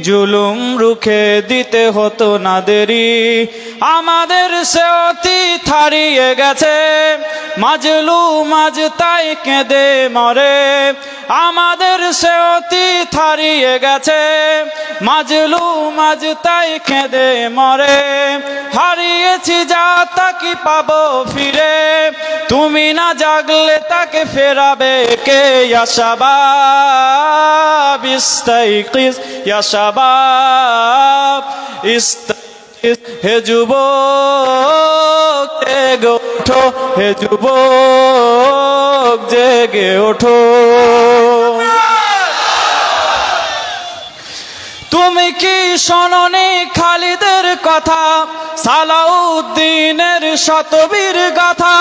জুলুম রুখে দিতে হতো না দেরি। আমাদের সে অতীত হারিয়ে গেছে, মাজলুম আজ তাই কেঁদে মরে। আমাদের সে অতীত হারিয়ে গেছে, মাজলুম আজ তাই কেঁদে মরে। হারিয়েছি যা তা কি পাবো ফিরে, তুমি না জাগলে তাকে ফেরাবে কে? ইয়া শাবাব ইস্তাইকিজ, ইয়া শাবাব ইস্তাইকিজ, হে যুবক জেগে ওঠো, হে যুবক জেগে ওঠো। তুমি কি শোনোনি খালিদের কথা, সালাউদ্দিনের শতবীর গাথা?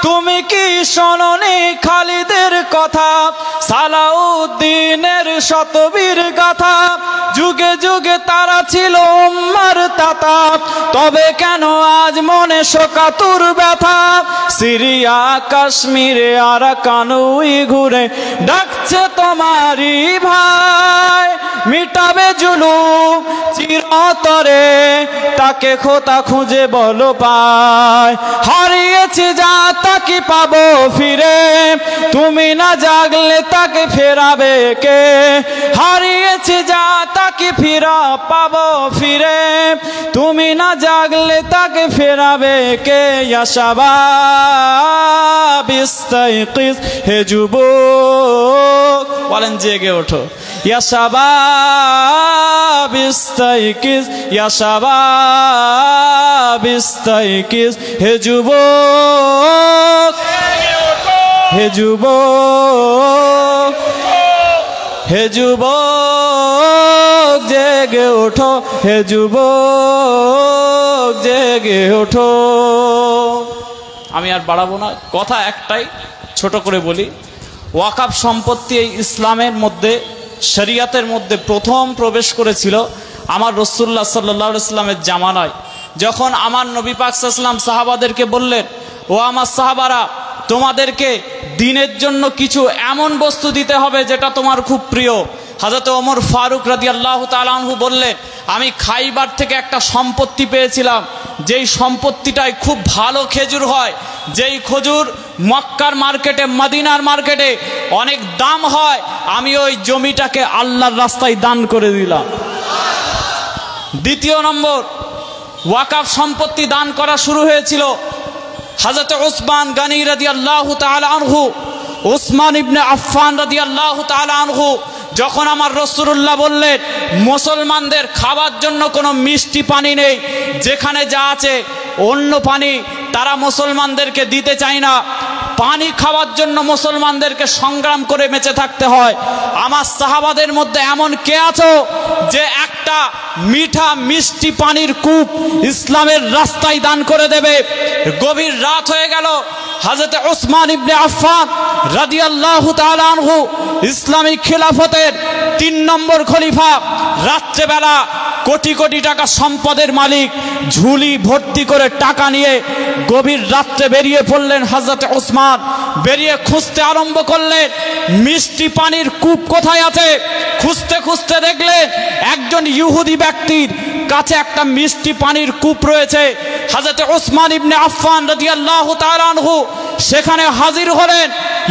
তুমি কি শোনোনি খালিদের কথা, সালাউদ্দিনের শতবীর গাথা? যুগে যুগে তারা ছিল উম্মার তাতা, তবে কেন আজ মনে শোকাতুর ব্যথা? সিরিয়া কাশ্মীরে আরাকান উইঘুরে ডাকছে তোমারই ভাই, মিটাবে জুলুম চিরতরে, তাকে খোদা খুঁজে বলো পায়। হারিয়েছি যা তা কি পাবো ফিরে, তুমি না জাগলে তাকে ফেরাবে কে? হারিয়েছি যা তা কি ফিরা পাবো ফিরে, তুমি না জাগলে তাকে ফেরাবে কে? ইয়া শাবাব ইস্তাইকিজ, হে যুবক বলেন জেগে ওঠো। ইয়া শাবাব ইস্তাইকিজ, ইয়া শাবাব ইস্তাইকিজ, হে যুবক, হে যুবক, হে যুবক জেগে ওঠো, হে যুবক জেগে ওঠো। আমি আর বাড়াবো না, কথা একটাই ছোট করে বলি। ওয়াকাফ সম্পত্তি এই ইসলামের মধ্যে, শরিয়াতের মধ্যে প্রথম প্রবেশ করেছিল আমার রাসূলুল্লাহ সাল্লাল্লাহু আলাইহি ওয়াসাল্লামের জামানায়। যখন আমার নবী পাক সাল্লাল্লাহু আলাইহি ওয়াসাল্লাম সাহাবাদেরকে বললেন, ও আমার সাহাবারা, তোমাদেরকে দিনের জন্য কিছু এমন বস্তু দিতে হবে যেটা তোমার খুব প্রিয়। হযরত ওমর ফারুক রাদিয়াল্লাহু তাআলা আনহু বললেন, আমি খাইবার থেকে একটা সম্পত্তি পেয়েছিলাম, যেই সম্পত্তিটায় খুব ভালো খেজুর হয়, যেই খেজুর মক্কার মার্কেটে, মদিনার মার্কেটে অনেক দাম হয়, আমি ওই জমিটাকে আল্লাহর রাস্তায় দান করে দিলাম। দ্বিতীয় নম্বর, ওয়াকাফ সম্পত্তি দান করা শুরু হয়েছিল হযরত উসমান গনি রাদিয়াল্লাহু তাআলা আনহু, উসমান ইবনে আফফান রাদিয়াল্লাহু তাআলা আনহু যখন আমার রাসূলুল্লাহ বললেন মুসলমানদের খাওয়ার জন্য কোনো মিষ্টি পানি নেই, যেখানে যা আছে অন্য পানি তারা মুসলমানদেরকে দিতে চায় না, পানি খাওয়ার জন্য মুসলমানদেরকে সংগ্রাম করে বেঁচে থাকতে হয়। আমার সাহাবাদের মধ্যে এমন কে আছো যে একটা মিঠা মিষ্টি পানির কূপ ইসলামের রাস্তায় দান করে দেবে? গভীর রাত হয়ে গেল, হযরত উসমান ইবনে আফফান রাদিয়াল্লাহু তাআলা আনহু ইসলামিক খিলাফতের 3 নম্বর খলিফা, রাত্রেবেলা কোটি কোটি টাকা সম্পদের মালিক, ঝুলি ভর্তি করে টাকা নিয়ে গভীর রাত্রে বেরিয়ে পড়লেন। হযরত উসমান বেরিয়ে খুঁজতে আরম্ভ করলেন মিষ্টি পানির কূপ কোথায় আছে। খুঁজতে খুঁজতে দেখলেন একজন ইহুদি ব্যক্তির কাছে একটা মিষ্টি পানির কূপ রয়েছে। হযরত উসমান ইবনে আফফান রাদিয়াল্লাহু তাআলা আনহু সেখানে হাজির হলেন।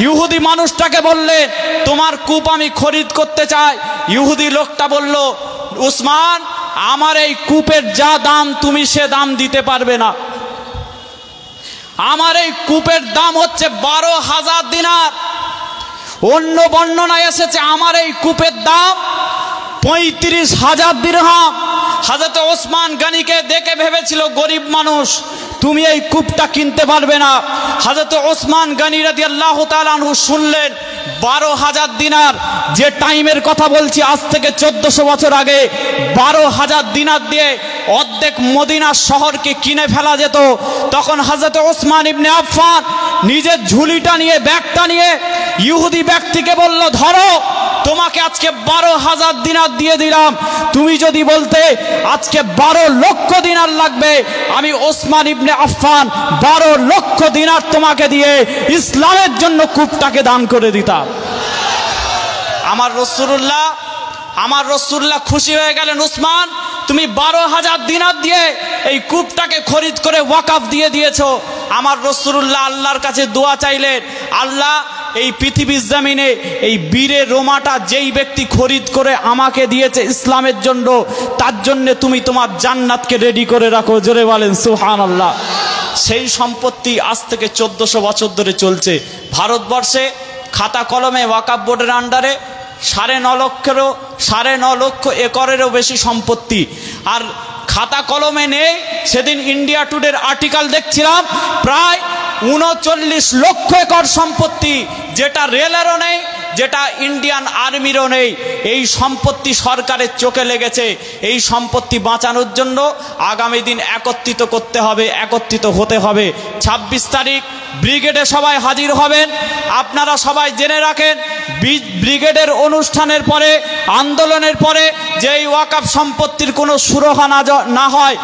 ইহুদি মানুষটাকে বললেন, তোমার কূপ আমি খরিদ করতে চাই। ইহুদি লোকটা বলল, উসমান, আমার এই কূপের যা দাম তুমি সে দাম দিতে পারবে না। আমার এই কূপের দাম হচ্ছে 12,000 দিনার। অন্য বর্ণনায় এসেছে আমার এই কূপের দাম 35,000 দিরহাম। হযরত ওসমান গনিকে দেখে ভেবেছিল গরিব মানুষ, তুমি এই কূপটা কিনতে পারবে না। হযরত ওসমান গনি রাদিয়াল্লাহু তাআলা আনহু শুনলেন 12,000 দিনার, যে টাইমের কথা বলছি আজ থেকে 1400 বছর আগে 12,000 দিনার দিয়ে অর্ধেক মদিনা শহরকে কিনে ফেলা যেত। তখন হযরত ওসমান ইবনে আফফান নিজের ঝুলিটা নিয়ে, ব্যাগটা নিয়ে ইহুদি ব্যক্তিকে বলল, ধরো তোমাকে আজকে 12,000 দিনার দিয়ে দিলাম। তুমি যদি বলতে আজকে 12 লক্ষ দিনার লাগবে, আমি ওসমান ইবনে আফফান 12 লক্ষ দিনার তোমাকে দিয়ে ইসলামের জন্য কূপটাকে দান করে দিতাম। আমার রাসূলুল্লাহ খুশি হয়ে গেলেন, উসমান তুমি 12,000 দিনার দিয়ে এই কূপটাকে খরিদ করে ওয়াকফ দিয়ে দিয়েছো। আমার রাসূলুল্লাহ আল্লাহর কাছে দোয়া চাইলেন, আল্লাহ এই পৃথিবীর জমিনে এই বীরের রোমাটা যেই ব্যক্তি খরিদ করে আমাকে দিয়েছে ইসলামের জন্য, তার জন্য তুমি তোমার জান্নাতকে রেডি করে রাখো। জোরে বলেন সুবহানাল্লাহ। সেই সম্পত্তি আজ থেকে 1400 বছর ধরে চলছে ভারতবর্ষে। খাতা কলমে ওয়াকফ বোর্ডের আন্ডারে 9.5 লক্ষ একরেরও বেশি সম্পত্তি। আর খাতা কলমে নেই, সেদিন ইন্ডিয়া টুডের আর্টিকেল দেখছিলাম, প্রায় 39 লক্ষ একর সম্পত্তি, যেটা রেলেরও নেই, যেটা ইন্ডিয়ান আর্মিরও নেই। এই সম্পত্তি সরকারের চোখে লেগেছে। এই সম্পত্তি বাঁচানোর জন্য আগামী দিন একত্রিত করতে হবে, একত্রিত হতে হবে। 26 তারিখ ব্রিগেডে সবাই হাজির হবেন। আপনারা সবাই জেনে রাখেন, ব্রিগেডের অনুষ্ঠানের পরে, আন্দোলনের পরে যেই ওয়াকফ সম্পত্তির কোনো সুরাহা না হয়,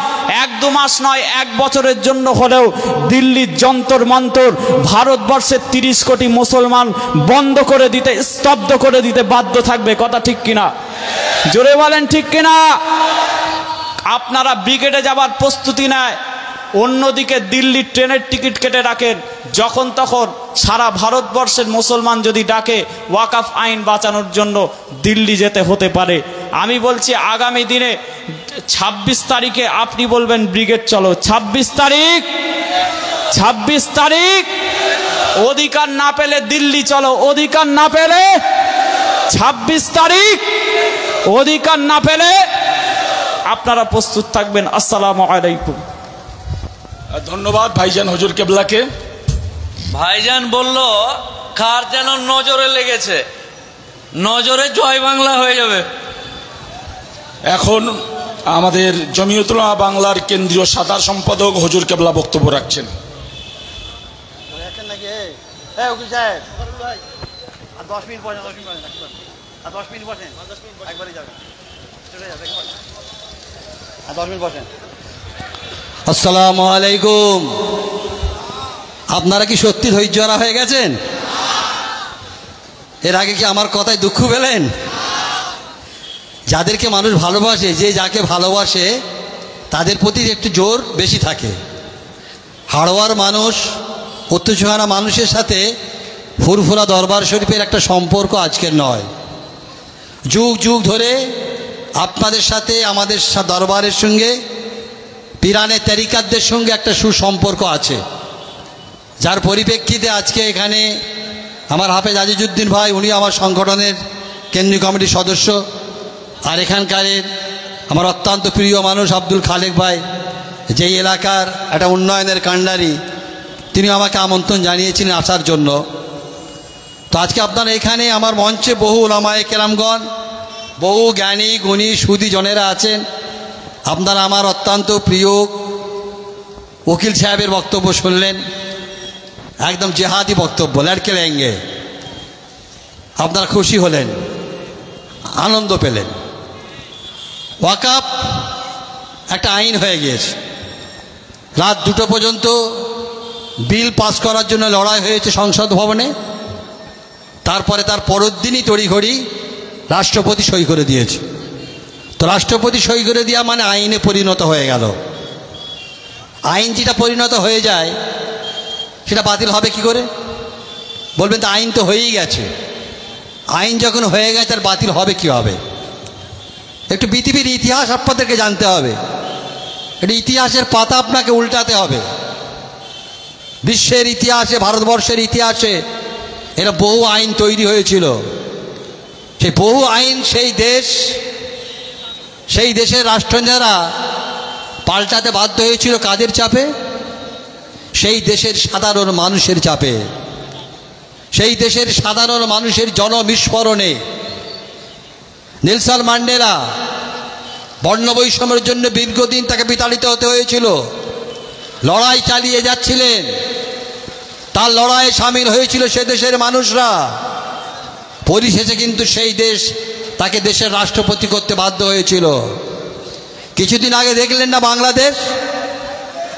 1-2 মাস নয়, 1 বছরের জন্য হলেও দিল্লির যন্তর মন্তর ভারতবর্ষের 30 কোটি মুসলমান বন্ধ করে দিতে, স্তব্ধ করে দিতে বাধ্য থাকবে। কথা ঠিক কিনা? জোরে বলেন ঠিক কিনা? আপনারা ব্রিগেডে যাবার প্রস্তুতি নেয়, অন্যদিকে দিল্লির ট্রেনের টিকিট কেটে রাখেন। যখন তখন সারা ভারতবর্ষের মুসলমান যদি ডাকে ওয়াকফ আইন বাঁচানোর জন্য, দিল্লি যেতে হতে পারে। আমি বলছি আগামী দিনে 26 তারিখে আপনি বলবেন ব্রিগেড চলো। 26 তারিখ অধিকার না পেলে দিল্লি চলো, অধিকার না পেলে 26 তারিখ অধিকার না পেলে আপনারা প্রস্তুত থাকবেন। আসসালামু আলাইকুম। ধন্যবাদ ভাইজান হুজুর কেবলাকে। ভাইজান বলল কার যেন নজরে লেগেছে, নজরে জয় বাংলা হয়ে যাবে। এখন আমাদের জমিয়তুল উলামা বাংলার কেন্দ্রীয় সাধারণ সম্পাদক হুজুর কেবলা বক্তব্য রাখছেন। আসসালামু আলাইকুম। আপনারা কি সত্যি ধৈর্যহারা হয়ে গেছেন? এর আগে কি আমার কথায় দুঃখ পেলেন? যাদেরকে মানুষ ভালোবাসে, যে যাকে ভালোবাসে তাদের প্রতি একটু জোর বেশি থাকে। হাড়োয়ার মানুষ, অত্যুচ্ছহারা মানুষের সাথে ফুরফুরা দরবার শরীফের একটা সম্পর্ক আজকের নয়, যুগ যুগ ধরে আপনাদের সাথে আমাদের দরবারের সঙ্গে, পিরানে তরিকাতদের সঙ্গে একটা সুসম্পর্ক আছে, যার পরিপ্রেক্ষিতে আজকে এখানে আমার হাফেজ আজিজউদ্দিন ভাই, উনি আমার সংগঠনের কেন্দ্রীয় কমিটির সদস্য, আর এখানকারের আমার অত্যন্ত প্রিয় মানুষ আব্দুল খালেক ভাই, যেই এলাকার একটা উন্নয়নের কাণ্ডারি, তিনি আমাকে আমন্ত্রণ জানিয়েছিলেন আসার জন্য। তো আজকে আপনারা এখানে আমার মঞ্চে বহু উলামায়ে কেরামগণ, বহু জ্ঞানী গুণী সুদী জনেরা আছেন। আপনারা আমার অত্যন্ত প্রিয় উকিল সাহেবের বক্তব্য শুনলেন, একদম জেহাদি বক্তব্য, লড়কে লেঙ্গে। আপনারা খুশি হলেন, আনন্দ পেলেন। ওয়াকফ একটা আইন হয়ে গিয়েছে। রাত 2টো পর্যন্ত বিল পাস করার জন্য লড়াই হয়েছে সংসদ ভবনে। তারপরে তার পরের দিনই তড়িঘড়ি রাষ্ট্রপতি সই করে দিয়েছে। তো রাষ্ট্রপতি সই করে দেওয়া মানে আইনে পরিণত হয়ে গেল। আইন যেটা পরিণত হয়ে যায় সেটা বাতিল হবে কি করে? বলবেন তো আইন তো হয়েই গেছে। আইন যখন হয়ে গেছে তার বাতিল হবে কি হবে? একটু পৃথিবীর ইতিহাস আপনাদেরকে জানতে হবে, একটু ইতিহাসের পাতা আপনাকে উল্টাতে হবে। বিশ্বের ইতিহাসে, ভারতবর্ষের ইতিহাসে এরা বহু আইন তৈরি হয়েছিল। সেই বহু আইন সেই দেশের রাষ্ট্রনেতারা পাল্টাতে বাধ্য হয়েছিল কাদের চাপে? সেই দেশের সাধারণ মানুষের চাপে, সেই দেশের সাধারণ মানুষের জনবিস্ফোরণে। নেলসন ম্যান্ডেলা বর্ণবৈষম্যের জন্য দীর্ঘদিন তাকে বিতাড়িত হতে হয়েছিল, লড়াই চালিয়ে যাচ্ছিলেন। তার লড়াইয়ে সামিল হয়েছিল সে দেশের মানুষরা। পরিশেষে কিন্তু সেই দেশ তাকে দেশের রাষ্ট্রপতি করতে বাধ্য হয়েছিল। কিছুদিন আগে দেখলেন না বাংলাদেশ,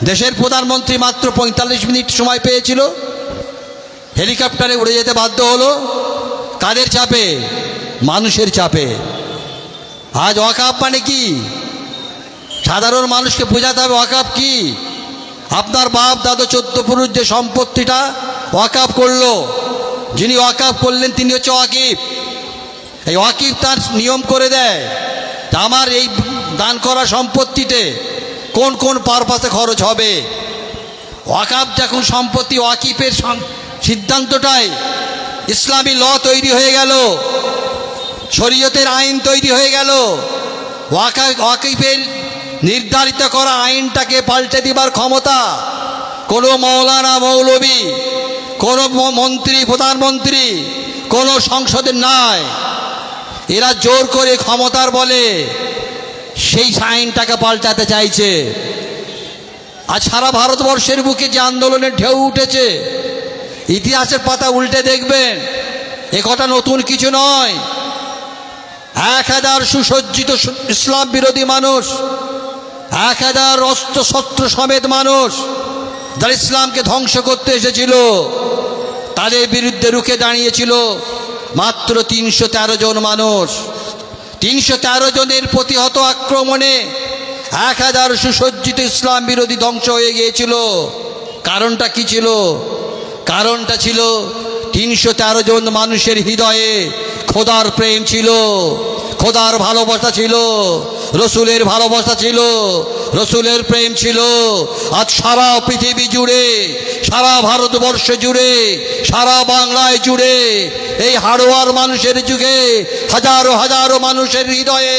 দেশের প্রধানমন্ত্রী মাত্র 45 মিনিট সময় পেয়েছিল, হেলিকপ্টারে উড়ে যেতে বাধ্য হলো। কাদের চাপে? মানুষের চাপে। আজ ওয়াকাফ মানে কি? সাধারণ মানুষকে বোঝাতে হবে ওয়াকাফ কি। আপনার বাপ দাদা 14 পুরুষ যে সম্পত্তিটা ওয়াকাফ করলো, যিনি ওয়াকাফ করলেন তিনি হচ্ছে ওয়াকিফ। এই ওয়াকিফ তার নিয়ম করে দেয় আমার এই দান করা সম্পত্তিতে কোন কোন পারপাসে খরচ হবে। ওয়াকাফ যখন সম্পত্তি, ওয়াকিফের সিদ্ধান্তটাই ইসলামী ল তৈরি হয়ে গেল, শরীয়তের আইন তৈরি হয়ে গেল। ওয়াকিফের নির্ধারিত করা আইনটাকে পাল্টে দিবার ক্ষমতা কোনো মৌলানা মৌলবী, কোনো মন্ত্রী প্রধানমন্ত্রী, কোনো সংসদের নয়। এরা জোর করে ক্ষমতার বলে সেই আইনটাকে পাল্টাতে চাইছে। আজ সারা ভারতবর্ষের বুকে যে আন্দোলনের ঢেউ উঠেছে, ইতিহাসের পাতা উল্টে দেখবেন এ কথা নতুন কিছু নয়। 1000 সুসজ্জিত ইসলাম বিরোধী মানুষ, 1000 অস্ত্র শস্ত্র সমেত মানুষ যারা ইসলামকে ধ্বংস করতে এসেছিল, তাদের বিরুদ্ধে রুখে দাঁড়িয়েছিল মাত্র 313 জন মানুষ। 313 জনের প্রতিহত আক্রমণে 1000 সুসজ্জিত ইসলাম বিরোধী ধ্বংস হয়ে গিয়েছিল। কারণটা কি ছিল? কারণটা ছিল 313 জন মানুষের হৃদয়ে খোদার প্রেম ছিল, খোদার ভালোবাসা ছিল, রসুলের ভালোবাসা ছিল, রসুলের প্রেম ছিল। আজ সারা পৃথিবী জুড়ে, সারা ভারতবর্ষ জুড়ে, সারা বাংলায় জুড়ে এই হাড়োয়ার মানুষের যুগে হাজারো হাজারো মানুষের হৃদয়ে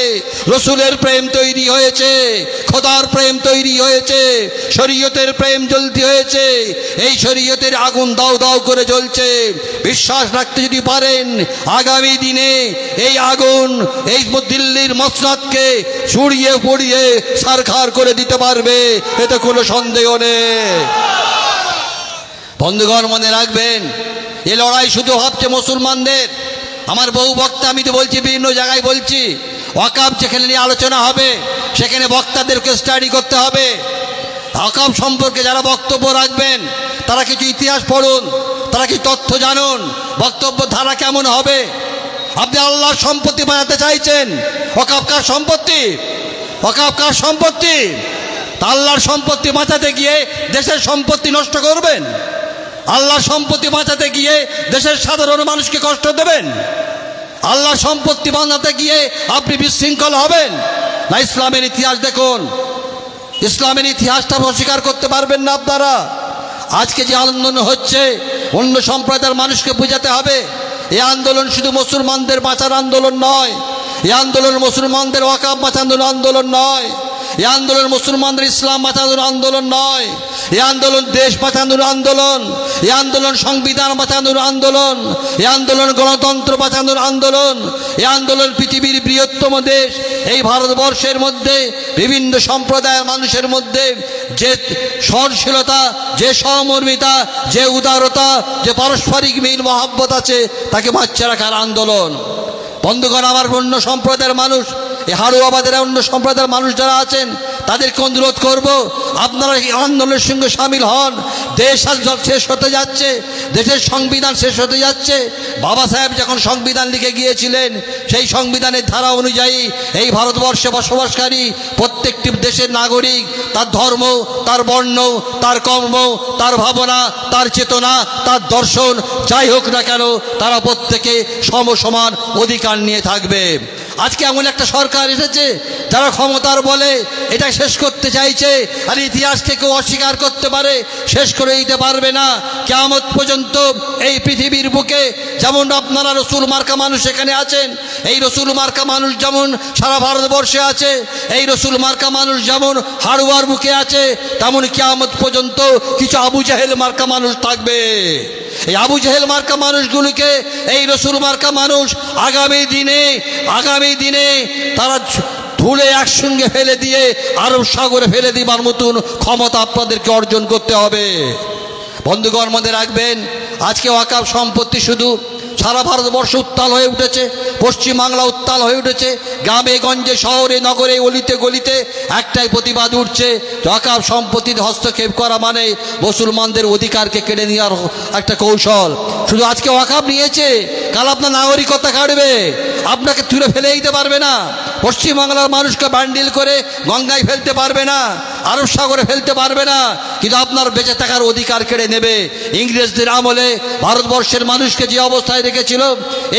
রসুলের প্রেম তৈরি হয়েছে, খোদার প্রেম তৈরি হয়েছে, শরীয়তের প্রেম জ্বলতে হয়েছে। এই শরীয়তের আগুন দাও দাও করে জ্বলছে। বিশ্বাস রাখতে যদি পারেন আগামী দিনে এই আগুন এই দিল্লির মসনদকে ছড়িয়ে পড়িয়ে ছারখার করে দিতে পারবে, এতে কোনো সন্দেহ নেই। বন্ধুগণ মনে রাখবেন, এ লড়াই শুধু হচ্ছে মুসলমানদের। আমার বহু বক্তা, আমি তো বলছি বিভিন্ন জায়গায় বলছি, ওয়াকাফ যেখানে নিয়ে আলোচনা হবে সেখানে বক্তাদেরকে স্টাডি করতে হবে। ওয়াকাফ সম্পর্কে যারা বক্তব্য রাখবেন তারা কিছু ইতিহাস পড়ুন, তারা কিছু তথ্য জানুন, বক্তব্য ধারা কেমন হবে। আপনি আল্লাহর সম্পত্তি বানাতে চাইছেন, ওয়াকাফ কার সম্পত্তি? ওয়াকাফ কার সম্পত্তি? তা আল্লাহর সম্পত্তি বাঁচাতে গিয়ে দেশের সম্পত্তি নষ্ট করবেন? আল্লাহর সম্পত্তি বাঁচাতে গিয়ে দেশের সাধারণ মানুষকে কষ্ট দেবেন? আল্লাহর সম্পত্তি বাঁচাতে গিয়ে আপনি বিশৃঙ্খল হবেন না? ইসলামের ইতিহাস দেখুন, ইসলামের ইতিহাসটা অস্বীকার করতে পারবেন না আপনারা। আজকে যে আন্দোলন হচ্ছে অন্য সম্প্রদায়ের মানুষকে বোঝাতে হবে এই আন্দোলন শুধু মুসলমানদের বাঁচার আন্দোলন নয়, এই আন্দোলন মুসলমানদের ওয়াকাফ বাঁচানোর আন্দোলন নয়, এই আন্দোলন মুসলমানদের ইসলাম বাঁচানোর আন্দোলন নয়, এই আন্দোলন দেশ বাঁচানোর আন্দোলন, এই আন্দোলন সংবিধান বাঁচানোর আন্দোলন, এই আন্দোলন গণতন্ত্র বাঁচানোর আন্দোলন, এই আন্দোলন পৃথিবীর বৃহত্তম দেশ এই ভারতবর্ষের মধ্যে বিভিন্ন সম্প্রদায়ের মানুষের মধ্যে যে সহনশীলতা, যে সহমর্মিতা, যে উদারতা, যে পারস্পরিক মিল মহাব্বত আছে তাকে বাঁচিয়ে রাখার আন্দোলন। বন্ধুগণ, আমার অন্য সম্প্রদায়ের মানুষ, এই হাড়ুয়াবাদের অন্য সম্প্রদায়ের মানুষ যারা আছেন তাদেরকে অনুরোধ করব, আপনারা এই আন্দোলনের সঙ্গে সামিল হন। দেশ আজ শেষ হতে যাচ্ছে, দেশের সংবিধান শেষ হতে যাচ্ছে। বাবা সাহেব যখন সংবিধান লিখে গিয়েছিলেন সেই সংবিধানের ধারা অনুযায়ী এই ভারতবর্ষে বসবাসকারী প্রত্যেকটি দেশের নাগরিক তার ধর্ম, তার বর্ণ, তার কর্ম, তার ভাবনা, তার চেতনা, তার দর্শন যাই হোক না কেন তারা প্রত্যেকে সমসমান অধিকার নিয়ে থাকবে। আজকে এমন একটা সরকার এসেছে যারা ক্ষমতার বলে এটা শেষ করতে চাইছে, আর ইতিহাসকে কেউ অস্বীকার করতে পারে শেষ করে দিতে পারবে না। কিয়ামত পর্যন্ত এই পৃথিবীর বুকে যেমন আপনারা রসুল মার্কা মানুষ এখানে আছেন, এই রসুল মার্কা মানুষ যেমন সারা ভারতবর্ষে আছে, এই রসুল মার্কা মানুষ যেমন হাড়ুয়ার বুকে আছে, তেমন কিয়ামত পর্যন্ত কিছু আবু জাহেল মার্কা মানুষ থাকবে। এই আবু জাহেল মার্কা মানুষগুলিকে এই রসুল মার্কা মানুষ আগামী দিনে তারা ধুলে একসঙ্গে ফেলে দিয়ে আরব সাগরে ফেলে দিবার মতন ক্ষমতা আপনাদেরকে অর্জন করতে হবে। বন্ধুগণ মনে রাখবেন, আজকে ওয়াকাফ সম্পত্তি শুধু সারা ভারতবর্ষ উত্তাল হয়ে উঠেছে, পশ্চিমবাংলা উত্তাল হয়ে উঠেছে, গ্রামে গঞ্জে শহরে নগরে অলিতে গলিতে একটাই প্রতিবাদ উঠছে, ওয়াকফ সম্পত্তিতে হস্তক্ষেপ করা মানে মুসলমানদের অধিকারকে কেড়ে নেওয়ার একটা কৌশল। শুধু আজকে ওয়াকফ নিয়েছে, কাল আপনার নাগরিকতা কাটবে, আপনাকে তুলে ফেলে দিতে পারবে না। পশ্চিমবাংলার মানুষকে বান্ডিল করে গঙ্গায় ফেলতে পারবে না, আরব সাগরে ফেলতে পারবে না, কিন্তু আপনার বেঁচে থাকার অধিকার কেড়ে নেবে। ইংরেজদের আমলে ভারতবর্ষের মানুষকে যে অবস্থায় রেখেছিল,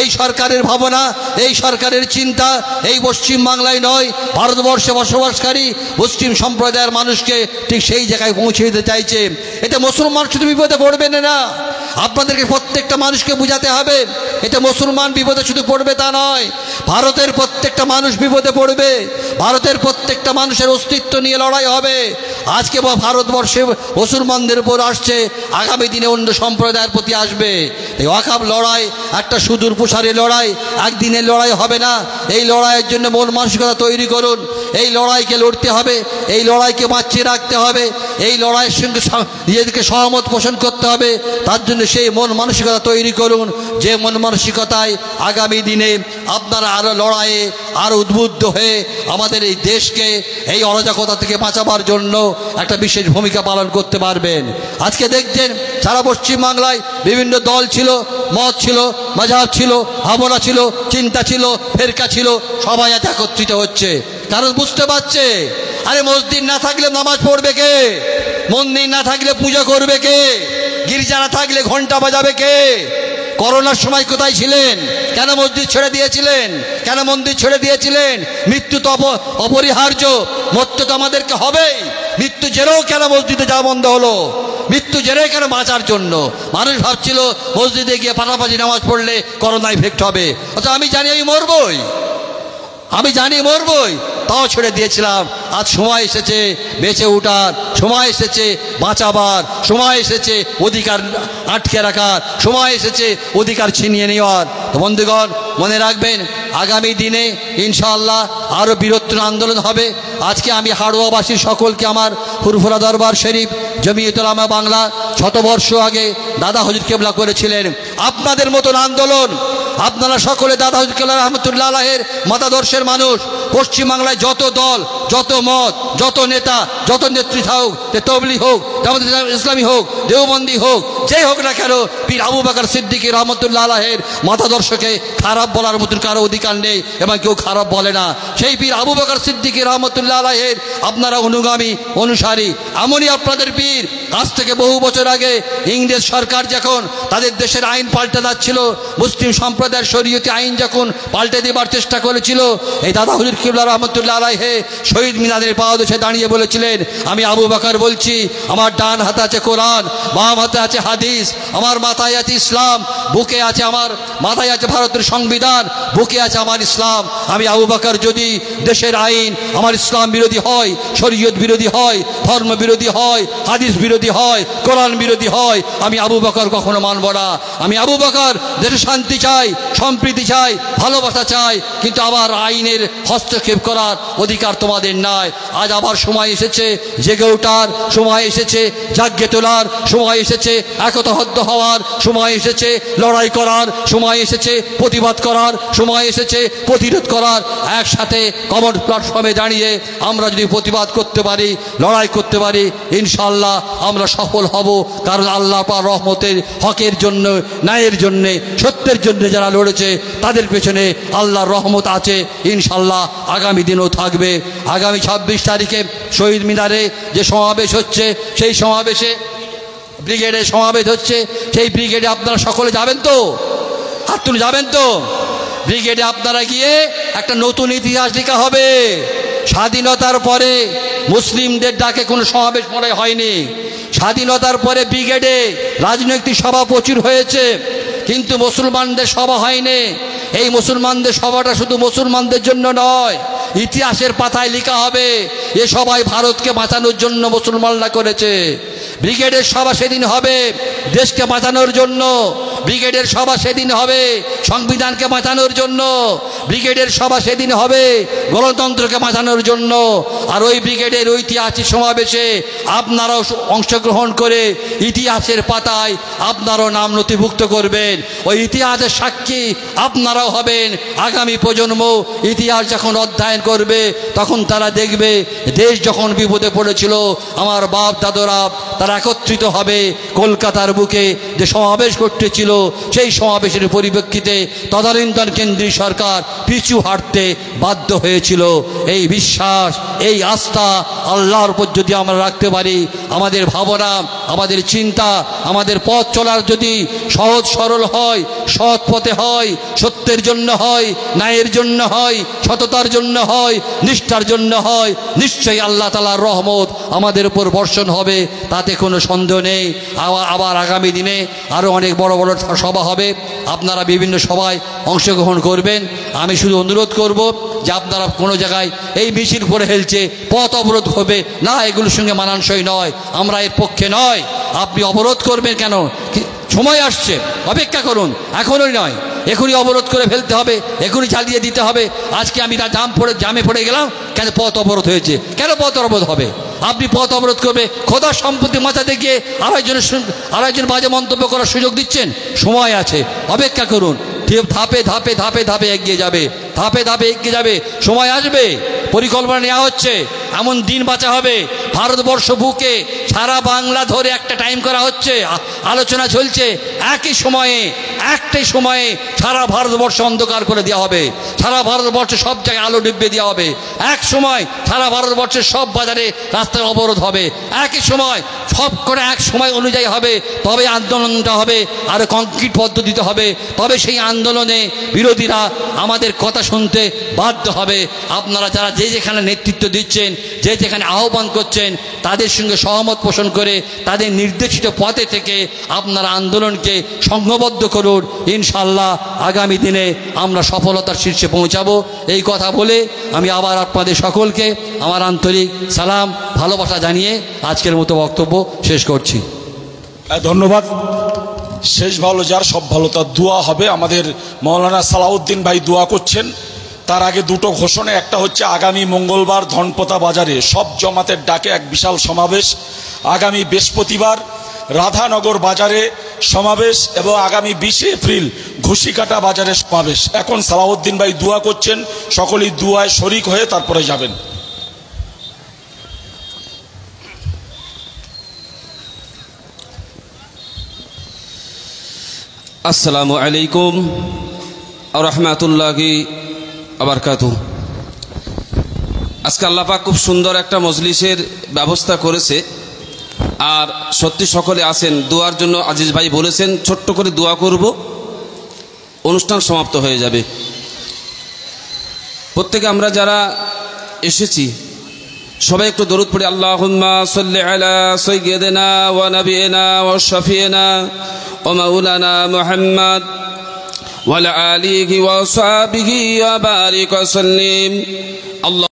এই সরকারের ভাবনা, এই সরকারের চিন্তা এই পশ্চিমবাংলায় নয়, ভারতবর্ষে বসবাসকারী মুসলিম সম্প্রদায়ের মানুষকে ঠিক সেই জায়গায় পৌঁছে দিতে চাইছে। এতে মুসলমান শুধু বিপদে পড়বেন না, আপনাদেরকে প্রত্যেকটা মানুষকে বুঝাতে হবে এতে মুসলমান বিপদে শুধু পড়বে তা নয়, ভারতের প্রত্যেকটা মানুষ বিপদে পড়বে, ভারতের প্রত্যেকটা মানুষের অস্তিত্ব নিয়ে লড়াই হবে। আজকে ভারতবর্ষে মুসলমানদের উপর আসছে, আগামী দিনে অন্য সম্প্রদায়ের প্রতি আসবে। এই ওয়াকফ লড়াই একটা সুদূর প্রসারী লড়াই, একদিনের লড়াই হবে না। এই লড়াইয়ের জন্য মন মানসিকতা তৈরি করুন, এই লড়াইকে লড়তে হবে, এই লড়াইকে বাঁচিয়ে রাখতে হবে, এই লড়াইয়ের সঙ্গে নিজেদেরকে সহমত পোষণ করতে হবে। তার জন্য সেই মন মানসিকতা তৈরি করুন, যে মন মানসিকতায় আগামী দিনে আপনারা আরও লড়াইয়ে আরও উদ্বুদ্ধ হয়ে আমাদের এই দেশকে এই অরাজকতা থেকে বাঁচাবার জন্য একটা বিশেষ ভূমিকা পালন করতে পারবেন। আজকে দেখছেন সারা পশ্চিমবাংলায় বিভিন্ন দল ছিল, মত ছিল, মাযহাব ছিল, ভাবনা ছিল, চিন্তা ছিল, ফেরকা ছিল, সবাই আজ একত্রিত হচ্ছে। কারণ বুঝতে পারছে আরে মসজিদ না থাকলে নামাজ পড়বে কে, মন্দির না থাকলে পূজা করবে কে, গির্জা না থাকলে ঘন্টা বাজাবে কে? করোনার সময় কোথায় ছিলেন? কেন মসজিদ ছেড়ে দিয়েছিলেন? কেন মন্দির ছেড়ে দিয়েছিলেন? মৃত্যু তো অপরিহার্য, মরতে তো আমাদেরকে হবেই। মৃত্যু জেরেও কেন মসজিদে যাওয়া বন্ধ হলো? মৃত্যু জেরে কেন? বাঁচার জন্য। মানুষ ভাবছিল মসজিদে গিয়ে পাশাপাশি নামাজ পড়লে করোনা ইফেক্ট হবে, অথচ আমি জানি আমি মরবই, আমি জানি মরবই, তাও ছেড়ে দিয়েছিলাম। আজ সময় এসেছে বেঁচে ওঠার, সময় এসেছে বাঁচাবার, সময় এসেছে অধিকার আটকে রাখার, সময় এসেছে অধিকার ছিনিয়ে নেওয়ার। তো বন্ধুগণ মনে রাখবেন আগামী দিনে ইনশাআল্লাহ আরও বীরত্ব আন্দোলন হবে। আজকে আমি হাড়োয়াবাসীর সকলকে আমার ফুরফুরা দরবার শরীফ জমিয়তুল উলামা বাংলা শতবর্ষ আগে দাদা হুজুর কেবলা করেছিলেন। আপনাদের মতন আন্দোলন আপনারা সকলে দাদা হুজুর কেবলা রহমতুল্লাহ আলাইহির মতাদর্শের মানুষ। পশ্চিমবাংলায় যত দল, যত মত, যত নেতা, যত নেতৃত্ব হোক, তবলিগ হোক, জামাত ইসলামী হোক, দেওবন্দি হোক, যেই হোক না কেন, পীর আবু বকর সিদ্দিকী রহমতুল্লাহ আলাইহির মতাদর্শকে খারাপ বলার মতন কারো অধিকার নেই এবং কেউ খারাপ বলে না। সেই পীর আবু বকর সিদ্দিকী রহমতুল্লাহ আলাইহির আপনারা অনুগামী, অনুসারী। এমনই আপনাদের পীর আজ থেকে বহু বছর আগে ইংরেজ সরকার যখন তাদের দেশের আইন পাল্টে যাচ্ছিল, মুসলিম সম্প্রদায়ের শরীয়তি আইন যখন পাল্টে দেবার চেষ্টা করেছিল, এই দাদা হুজুর কিবলা রহমতুল্লাহ আলাইহি শহীদ মিনারের পাদদেশে দাঁড়িয়ে বলেছিলেন, আমি আবু বকর বলছি, আমার ডান হাতে আছে কোরআন, বাম হাতে আছে হাদিস, আমার মাথায় আছে ইসলাম, বুকে আছে আমার মাথায় আছে ভারতের সংবিধান, বুকে আছে আমার ইসলাম। আমি আবু বকর যদি দেশের আইন আমার ইসলাম বিরোধী হয়, শরীয়ত বিরোধী হয়, ধর্ম বিরোধী হয়, হাদিস বিরোধী হয়, কোরআন বিরোধী হয়, আমি আবু বকর কখনো মানব না। আমি আবু বকর দেশে শান্তি চাই, সম্প্রীতি চাই, ভালোবাসা চাই, কিন্তু আবার আইনের হস্তক্ষেপ করার অধিকার তোমাদের নাই। আজ আবার সময় এসেছে জেগে ওঠার, সময় এসেছে জাগ্যে তোলার, সময় এসেছে একতাবদ্ধ হওয়ার, সময় এসেছে লড়াই করার, সময় এসেছে প্রতিবাদ করার, সময় এসেছে প্রতিরোধ করার। একসাথে কমন প্ল্যাটফর্মে দাঁড়িয়ে আমরা যদি প্রতিবাদ করতে পারি, লড়াই করতে পারি, ইনশাআল্লাহ আমরা সফল হব। কারণ আল্লাহ পাক রহমতের হকের জন্য, ন্যায়ের জন্য, সত্যের জন্য যারা লড়েছে তাদের পেছনে আল্লাহর রহমত আছে, ইনশাআল্লাহ আগামী দিনও থাকবে। আগামী 26 তারিখে শহীদ মিনারে যে সমাবেশ হচ্ছে, সেই সমাবেশে ব্রিগেডে সমাবেশ হচ্ছে, সেই ব্রিগেডে আপনারা সকলে যাবেন তো? হাত তুলে যাবেন তো? ব্রিগেডে আপনারা গিয়ে একটা নতুন ইতিহাস লেখা হবে। স্বাধীনতার পরে মুসলিমদের ডাকে কোনো সমাবেশ মনে হয়নি। স্বাধীনতার পরে ব্রিগেডে রাজনৈতিক সভা প্রচুর হয়েছে, কিন্তু মুসলমানদের সভা হয়নি। এই মুসলমানদের সভাটা শুধু মুসলমানদের জন্য নয়, ইতিহাসের পাতায় লেখা হবে এ সবাই ভারতকে বাঁচানোর জন্য মুসলমানরা করেছে। ব্রিগেডের সভা সেদিন হবে দেশকে বাঁচানোর জন্য, ব্রিগেডের সভা সেদিন হবে সংবিধানকে বাঁচানোর জন্য, ব্রিগেডের সভা সেদিন হবে গণতন্ত্রকে বাঁচানোর জন্য। আর ওই ব্রিগেডের ঐতিহাসিক সমাবেশে আপনারাও অংশগ্রহণ করে ইতিহাসের পাতায় আপনারাও নাম নথিভুক্ত করবেন। ওই ইতিহাসের সাক্ষী আপনারাও হবেন। আগামী প্রজন্ম ইতিহাস যখন অধ্যয়ন করবে তখন তারা দেখবে দেশ যখন বিপদে পড়েছিল আমার বাপ দাদরা তারা একত্রিত হবে কলকাতার বুকে যে সমাবেশ করতেছিল, সেই সমাবেশের পরিপ্রেক্ষিতে তদানীন্তন কেন্দ্রীয় সরকার পিছু হাঁটতে বাধ্য হয়েছিল। এই বিশ্বাস, এই আস্থা আল্লাহর উপর যদি আমরা রাখতে পারি, আমাদের ভাবনা, আমাদের চিন্তা, আমাদের পথ চলার যদি সহজ সরল হয়, সৎ পথে হয়, সত্যের জন্য হয়, ন্যায়ের জন্য হয়, সততার জন্য হয়, নিষ্ঠার জন্য হয়, নিশ্চয়ই আল্লাহ তাআলার রহমত আমাদের উপর বর্ষণ হবে, তাতে কোনো সন্দেহ নেই। আবার আগামী দিনে আরও অনেক বড় বড় সভা হবে, আপনারা বিভিন্ন সভায় অংশগ্রহণ করবেন। আমি শুধু অনুরোধ করব যে আপনারা কোনো জায়গায় এই মিছিল করে ফেলছে, পথ অবরোধ হবে না, এগুলোর সঙ্গে মানানসই নয়, আমরা এর পক্ষে নয়। আপনি অবরোধ করবেন কেন? সময় আসছে, অপেক্ষা করুন, এখনই নয়, এখনই অবরোধ করে ফেলতে হবে, এখনই চালিয়ে দিতে হবে। আজকে আমি জামে পড়ে গেলাম, কেন পথ অবরোধ হয়েছে? কেন পথ অবরোধ হবে? আপনি পথ অবরোধ করবে খোদার সম্পত্তি মাথাতে গিয়ে আরেকজন বাজে মন্তব্য করার সুযোগ দিচ্ছেন? সময় আছে, অপেক্ষা করুন। ধাপে ধাপে ধাপে ধাপে এগিয়ে যাবে, ধাপে ধাপে এগিয়ে যাবে, সময় আসবে, পরিকল্পনা নেওয়া হচ্ছে, এমন দিন বাঁচা হবে ভারতবর্ষ বুকে সারা বাংলা ধরে একটা টাইম করা হচ্ছে, আলোচনা চলছে, একটাই সময়ে সারা ভারতবর্ষ অন্ধকার করে দেওয়া হবে, সারা ভারতবর্ষে সব জায়গায় আলো নিভিয়ে দেওয়া হবে, এক সময় সারা ভারতবর্ষের সব বাজারে রাস্তায় অবরোধ হবে, একই সময় সব করে এক সময় অনুযায়ী হবে, তবে আন্দোলনটা হবে, আর কংক্রিট পদ্ধতিতে হবে, তবে সেই আন্দোলনে বিরোধীরা আমাদের কথা শুনতে বাধ্য হবে। আপনারা যারা যে যেখানে নেতৃত্ব দিচ্ছেন, যে যেখানে আহ্বান করছেন, তাদের সঙ্গে সহমত পোষণ করে তাদের নির্দেশিত পথে থেকে আপনারা আন্দোলনকে সংঘবদ্ধ করুন। ইনশাআল্লাহ আগামী দিনে আমরা সফলতার শীর্ষে পৌঁছাবো। এই কথা বলে আমি আবার আপনাদের সকলকে আমার আন্তরিক সালাম, ভালোবাসা জানিয়ে আজকের মতো বক্তব্য শেষ করছি। ধন্যবাদ। শেষ ভালো যার সব ভালো তার দোয়া হবে। আমাদের মৌলানা সালাউদ্দিন ভাই দোয়া করছেন। তার আগে দুটো ঘোষণা, একটা হচ্ছে আগামী মঙ্গলবার ধনপতা বাজারে সব জমাতের ডাকে এক বিশাল সমাবেশ, আগামী বৃহস্পতিবার রাধানগর বাজারে সমাবেশ এবং আগামী 20 এপ্রিল ঘুষিকাটা বাজারে সমাবেশ। এখন সালাউদ্দিন ভাই দোয়া করছেন, সকলেই দোয়ায় শরিক হয়ে তারপরে যাবেন। আসসালামু আলাইকুম ওয়া রাহমাতুল্লাহি ওয়া বারাকাতুহু। আজকে আল্লাহ পাক খুব সুন্দর একটা মজলিসের ব্যবস্থা করেছে, আর সত্যি সকলে আছেন দোয়ার জন্য। আজিজ ভাই বলেছেন ছোট্ট করে দোয়া করব, অনুষ্ঠান সমাপ্ত হয়ে যাবে। প্রত্যেকে আমরা যারা এসেছি সবাই একটু দরুদ পড়ি। আল্লাহুম্মা সাল্লি আলা সাইয়্যিদিনা ওয়া নাবিয়িনা ওয়া শাফিইনা ওয়া মাওলানা মুহাম্মদ ওয়া আলা আলিহি ওয়া সাহবিহি ওয়া বারিক ওয়া সাল্লিম।